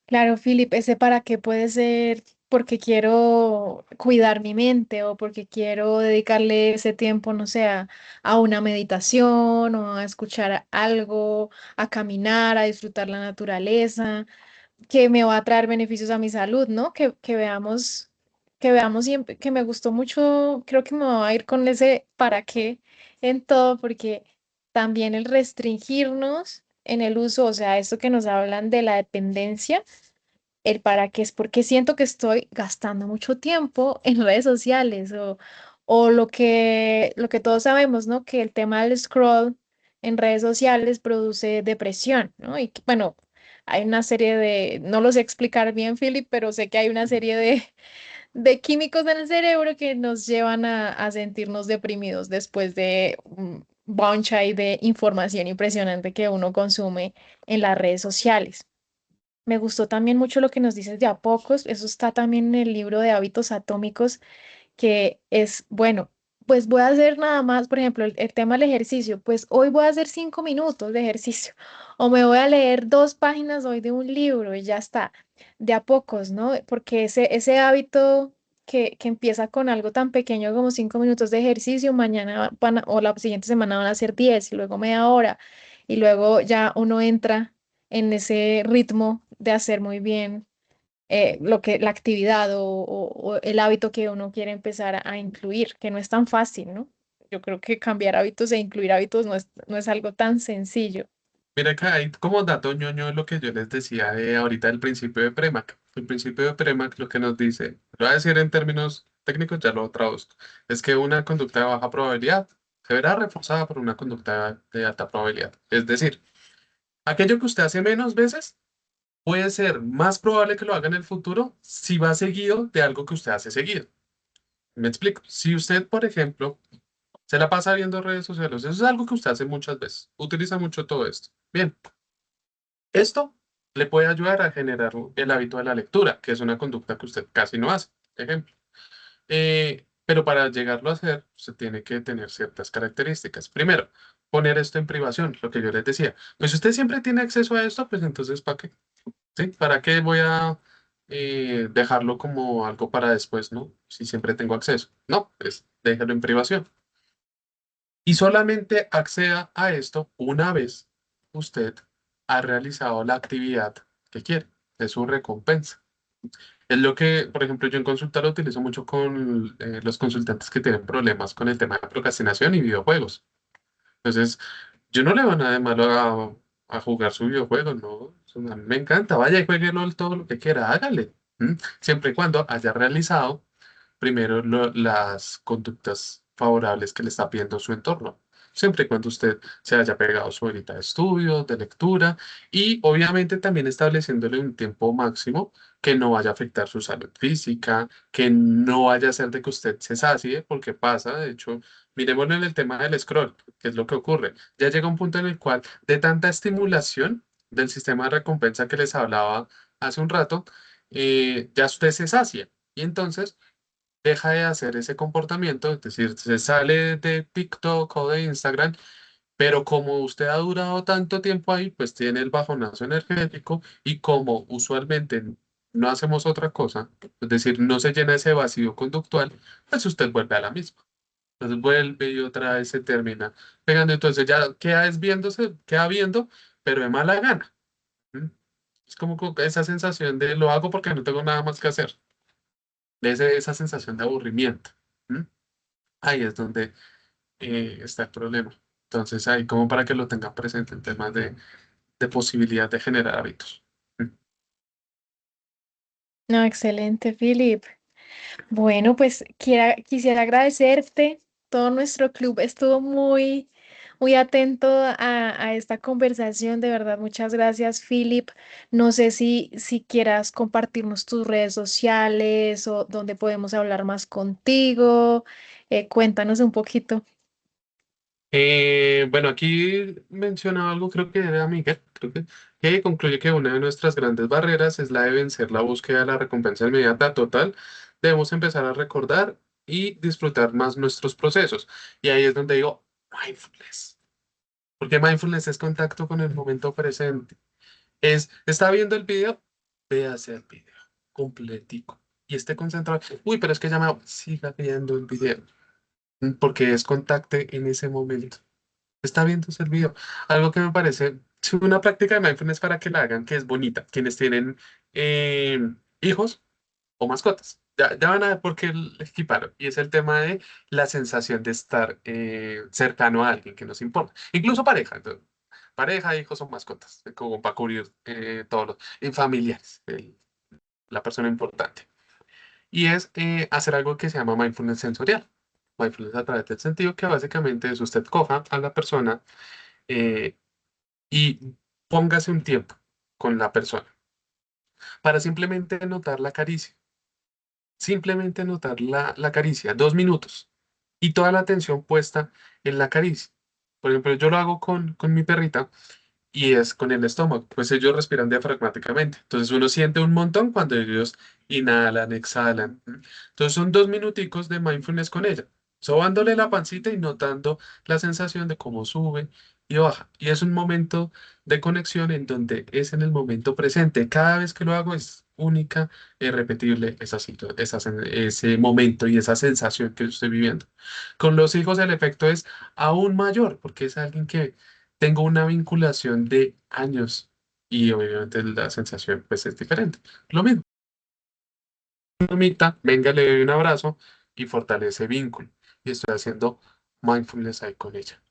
Claro, Philip, ese para qué puede ser porque quiero cuidar mi mente o porque quiero dedicarle ese tiempo, no sé, a una meditación o a escuchar algo, a caminar, a disfrutar la naturaleza, que me va a traer beneficios a mi salud, ¿no? Que veamos y que me gustó mucho, creo que me voy a ir con ese para qué en todo, porque también el restringirnos en el uso, o sea, esto que nos hablan de la dependencia, el para qué es porque siento que estoy gastando mucho tiempo en redes sociales o lo que todos sabemos, ¿no? Que el tema del scroll en redes sociales produce depresión, ¿no? Y bueno, hay una serie de, no lo sé explicar bien, Philip, pero sé que hay una serie de químicos en el cerebro que nos llevan a sentirnos deprimidos después de un bunch ahí de información impresionante que uno consume en las redes sociales. Me gustó también mucho lo que nos dices de a pocos, eso está también en el libro de hábitos atómicos, que es, bueno, pues voy a hacer nada más, por ejemplo, el tema del ejercicio, pues hoy voy a hacer 5 minutos de ejercicio, o me voy a leer 2 páginas hoy de un libro y ya está, de a pocos, ¿no? Porque ese hábito que empieza con algo tan pequeño como 5 minutos de ejercicio, mañana o la siguiente semana van a ser 10 y luego media hora, y luego ya uno entra en ese ritmo de hacer muy bien lo que la actividad o el hábito que uno quiere empezar a incluir, que no es tan fácil, ¿no? Yo creo que cambiar hábitos e incluir hábitos no es algo tan sencillo. Mira que hay como dato ñoño lo que yo les decía de ahorita del principio de Premack. El principio de Premack lo que nos dice, lo voy a decir en términos técnicos, ya lo traduzco, es que una conducta de baja probabilidad se verá reforzada por una conducta de alta probabilidad. Es decir, aquello que usted hace menos veces puede ser más probable que lo haga en el futuro si va seguido de algo que usted hace seguido. Me explico. Si usted, por ejemplo, se la pasa viendo redes sociales, eso es algo que usted hace muchas veces, utiliza mucho todo esto. Bien, esto le puede ayudar a generar el hábito de la lectura, que es una conducta que usted casi no hace, ejemplo. Pero para llegarlo a hacer, usted tiene que tener ciertas características. Primero, poner esto en privación, lo que yo les decía. Pues si usted siempre tiene acceso a esto, pues entonces, ¿para qué? ¿Sí? ¿Para qué voy a dejarlo como algo para después, ¿no? Si siempre tengo acceso. No, pues déjalo en privación. Y solamente acceda a esto una vez usted ha realizado la actividad que quiere, de su recompensa. Es lo que, por ejemplo, yo en consulta lo utilizo mucho con los consultantes que tienen problemas con el tema de procrastinación y videojuegos. Entonces, yo no le veo nada de malo a jugar su videojuego, ¿no? A mí me encanta, vaya y jueguelo todo lo que quiera, hágale. ¿M? Siempre y cuando haya realizado primero las conductas favorables que le está pidiendo su entorno. Siempre y cuando usted se haya pegado su horita de estudio, de lectura y obviamente también estableciéndole un tiempo máximo que no vaya a afectar su salud física, que no vaya a hacer de que usted se sacie, porque pasa, de hecho, miremoslo en el tema del scroll, que es lo que ocurre. Ya llega un punto en el cual de tanta estimulación del sistema de recompensa que les hablaba hace un rato, ya usted se sacia. Y entonces deja de hacer ese comportamiento, es decir, se sale de TikTok o de Instagram, pero como usted ha durado tanto tiempo ahí, pues tiene el bajonazo energético y como usualmente no hacemos otra cosa, es decir, no se llena ese vacío conductual, pues usted vuelve a la misma. Entonces vuelve y otra vez se termina pegando, entonces ya queda desviándose, queda viendo, pero de mala gana. ¿M? Es como esa sensación de lo hago porque no tengo nada más que hacer, de esa sensación de aburrimiento. ¿M? Ahí es donde está el problema. Entonces, ahí como para que lo tengan presente en temas de posibilidad de generar hábitos. ¿M? No, excelente, Philip. Bueno, pues quisiera agradecerte. Todo nuestro club estuvo muy atento a esta conversación. De verdad, muchas gracias, Philip. No sé si quieras compartirnos tus redes sociales o donde podemos hablar más contigo. Cuéntanos un poquito. Bueno, aquí mencionaba algo, creo que era Miguel, creo que concluye que una de nuestras grandes barreras es la de vencer la búsqueda de la recompensa inmediata total. Debemos empezar a recordar y disfrutar más nuestros procesos. Y ahí es donde digo, mindfulness. Porque mindfulness es contacto con el momento presente. Está viendo el video, véase el video completico y esté concentrado, uy, pero es que ya siga viendo el video, porque es contacte en ese momento. Está viendo el video. Algo que me parece, sí, una práctica de mindfulness para que la hagan, que es bonita. Quienes tienen eh, hijos o mascotas. Ya van a ver por qué el equiparon. Y es el tema de la sensación de estar cercano a alguien que nos importa. Incluso pareja. Entonces, pareja, hijos o mascotas. Como para cubrir todos los familiares. La persona importante. Y es hacer algo que se llama mindfulness sensorial. Mindfulness a través del sentido que básicamente es usted coja a la persona eh, y póngase un tiempo con la persona para simplemente notar la caricia. Simplemente notar la caricia, 2 minutos, y toda la atención puesta en la caricia. Por ejemplo, yo lo hago con mi perrita y es con el estómago, pues ellos respiran diafragmáticamente. Entonces uno siente un montón cuando ellos inhalan, exhalan. ¿M? Entonces son 2 minuticos de mindfulness con ella, sobándole la pancita y notando la sensación de cómo sube y baja. Y es un momento de conexión en donde es en el momento presente. Cada vez que lo hago es única e irrepetible ese momento y esa sensación que yo estoy viviendo. Con los hijos el efecto es aún mayor, porque es alguien que tengo una vinculación de años y obviamente la sensación pues es diferente. Lo mismo, mamita, venga, le doy un abrazo y fortalece vínculo. Y estoy haciendo mindfulness ahí con ella.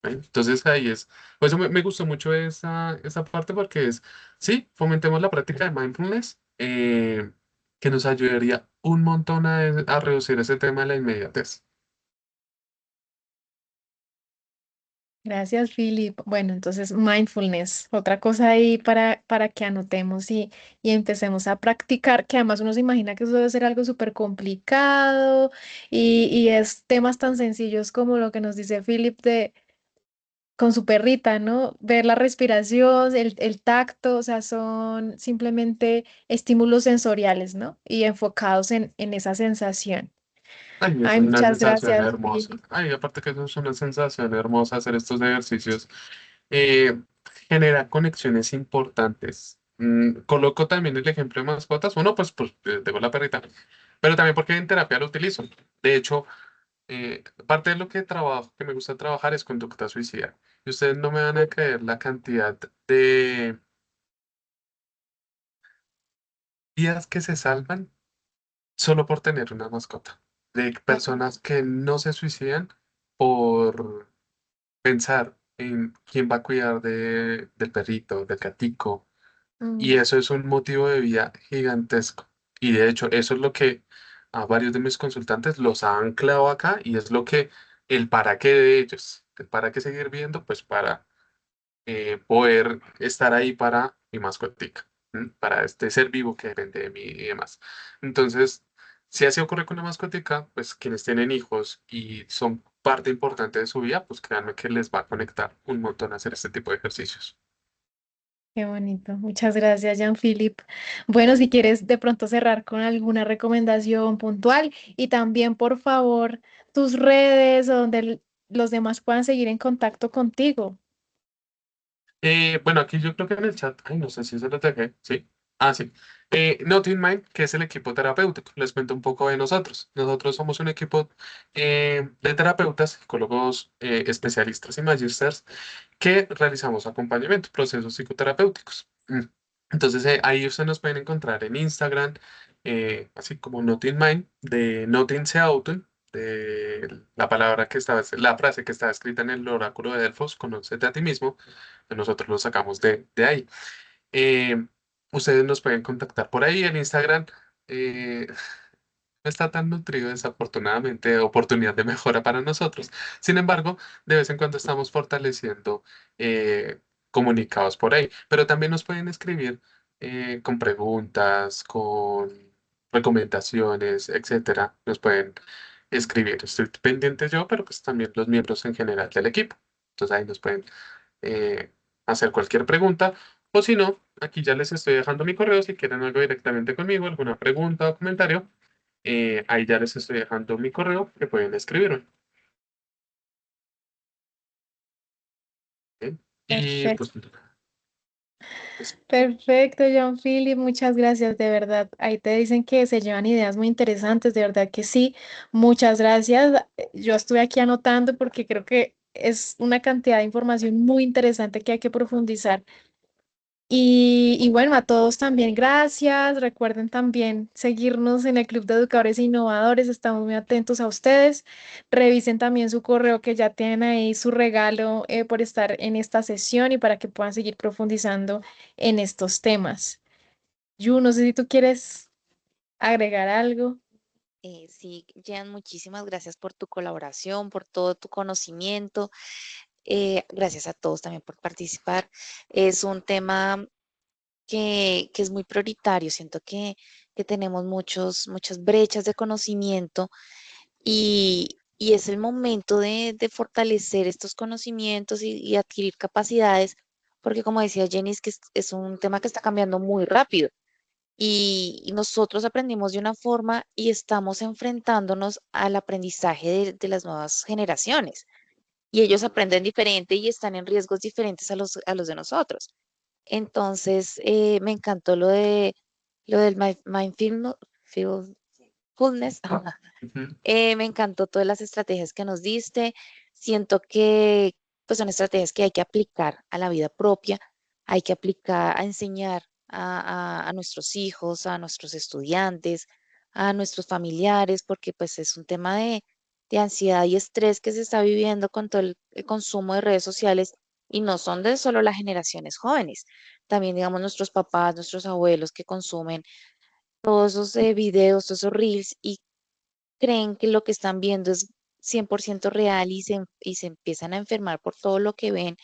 ¿Ven? Entonces ahí es, por eso me gustó mucho esa parte porque es, sí, fomentemos la práctica de mindfulness que nos ayudaría un montón a reducir ese tema de la inmediatez. Gracias, Philip. Bueno, entonces mindfulness, otra cosa ahí para que anotemos y empecemos a practicar, que además uno se imagina que eso debe ser algo súper complicado y es temas tan sencillos como lo que nos dice Philip de con su perrita, ¿no? Ver la respiración, el tacto, o sea, son simplemente estímulos sensoriales, ¿no? Y enfocados en esa sensación. Ay, es Ay, una muchas sensación gracias, hermosa. Philip. Ay, aparte que eso es una sensación hermosa hacer estos ejercicios. eh, Genera conexiones importantes. Coloco también el ejemplo de mascotas. Uno, pues tengo la perrita, pero también porque en terapia lo utilizo. De hecho, parte de lo que trabajo, que me gusta trabajar es conducta suicida. Y ustedes no me van a creer la cantidad de vidas que se salvan solo por tener una mascota. De personas que no se suicidan por pensar en quién va a cuidar del perrito, del gatico. Y Mm, eso es un motivo de vida gigantesco. Y de hecho, eso es lo que a varios de mis consultantes los ha anclado acá y es lo que el para qué de ellos. El para qué seguir viendo, pues para poder estar ahí para mi mascotica, ¿m? Para este ser vivo que depende de mí y demás. Entonces, si así ocurre con la mascotica, pues quienes tienen hijos y son parte importante de su vida, pues créanme que les va a conectar un montón hacer este tipo de ejercicios. qué bonito. Muchas gracias, Jean-Philippe. Bueno, si quieres de pronto cerrar con alguna recomendación puntual y también, por favor, tus redes o donde los demás puedan seguir en contacto contigo. Bueno, aquí yo creo que en el chat, ay, no sé si se lo dejé, ¿sí? Ah, sí. Not in Mind, que es el equipo terapéutico. Les cuento un poco de nosotros. Nosotros somos un equipo de terapeutas, psicólogos especialistas y magísteres que realizamos acompañamiento, procesos psicoterapéuticos. Entonces, ahí ustedes nos pueden encontrar en Instagram, así como Not in Mind, de Not in Seattle, de la palabra que estaba, la frase que estaba escrita en el oráculo de Delfos, conócete a ti mismo, nosotros lo sacamos de ahí. Eh, Ustedes nos pueden contactar por ahí, el Instagram. eh, no está tan nutrido, desafortunadamente, oportunidad de mejora para nosotros. Sin embargo, de vez en cuando estamos fortaleciendo comunicados por ahí, pero también nos pueden escribir con preguntas, con recomendaciones, etcétera. Nos pueden escribir. Estoy pendiente yo, pero pues también los miembros en general del equipo. Entonces ahí nos pueden eh, hacer cualquier pregunta. O si no, aquí ya les estoy dejando mi correo si quieren algo directamente conmigo, alguna pregunta o comentario. Ahí ya les estoy dejando mi correo que pueden escribirme. ¿Ok? Y pues Perfecto. Pues, Perfecto, John Philip, muchas gracias, de verdad. Ahí te dicen que se llevan ideas muy interesantes, de verdad que sí. Muchas gracias. Yo estuve aquí anotando porque creo que es una cantidad de información muy interesante que hay que profundizar. Y bueno, a todos también gracias. Recuerden también seguirnos en el Club de Educadores e Innovadores. Estamos muy atentos a ustedes. Revisen también su correo que ya tienen ahí su regalo por estar en esta sesión y para que puedan seguir profundizando en estos temas. Yu, no sé si tú quieres agregar algo. Sí, Jan, muchísimas gracias por tu colaboración, por todo tu conocimiento. Gracias a todos también por participar. Es un tema que es muy prioritario. Siento que tenemos muchas brechas de conocimiento y es el momento de fortalecer estos conocimientos y adquirir capacidades, porque como decía Jenny, es que es un tema que está cambiando muy rápido y nosotros aprendimos de una forma y estamos enfrentándonos al aprendizaje de las nuevas generaciones y ellos aprenden diferente y están en riesgos diferentes a los de nosotros. Entonces, me encantó lo del mindfulness. ujú. Me encantó todas las estrategias que nos diste. Siento que pues son estrategias que hay que aplicar a la vida propia, hay que aplicar a enseñar a nuestros hijos, a nuestros estudiantes, a nuestros familiares, porque pues es un tema de ansiedad y estrés que se está viviendo con todo el consumo de redes sociales y no son de solo las generaciones jóvenes, también digamos nuestros papás, nuestros abuelos que consumen todos esos videos, todos esos reels y creen que lo que están viendo es 100% real y se empiezan a enfermar por todo lo que ven.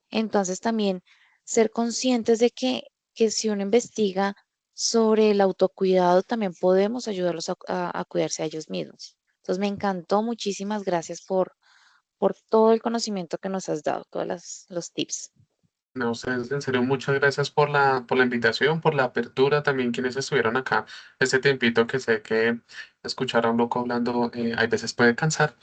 Entonces también ser conscientes de que si uno investiga sobre el autocuidado, también podemos ayudarlos a cuidarse a ellos mismos. Entonces me encantó, muchísimas gracias por todo el conocimiento que nos has dado, todos los tips. No, ustedes, en serio, muchas gracias por la invitación, por la apertura, también quienes estuvieron acá este tiempito que sé que escuchar a un loco hablando hay veces puede cansar.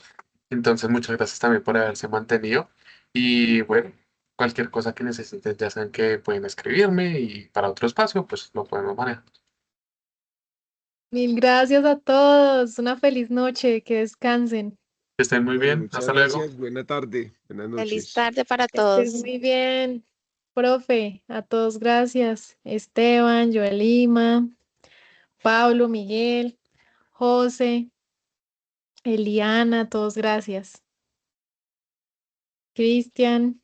Entonces, muchas gracias también por haberse mantenido. Y bueno, cualquier cosa que necesiten, ya saben que pueden escribirme y para otro espacio, pues lo podemos manejar. Mil gracias a todos. Una feliz noche. Que descansen. Que estén muy Bueno, bien. muchas Hasta luego. gracias. Buena tarde. Buenas Feliz noches. tarde para Que estés todos. muy bien, profe. A todos gracias. Esteban, Joelima, Pablo, Miguel, José, Eliana, a todos gracias. Cristian.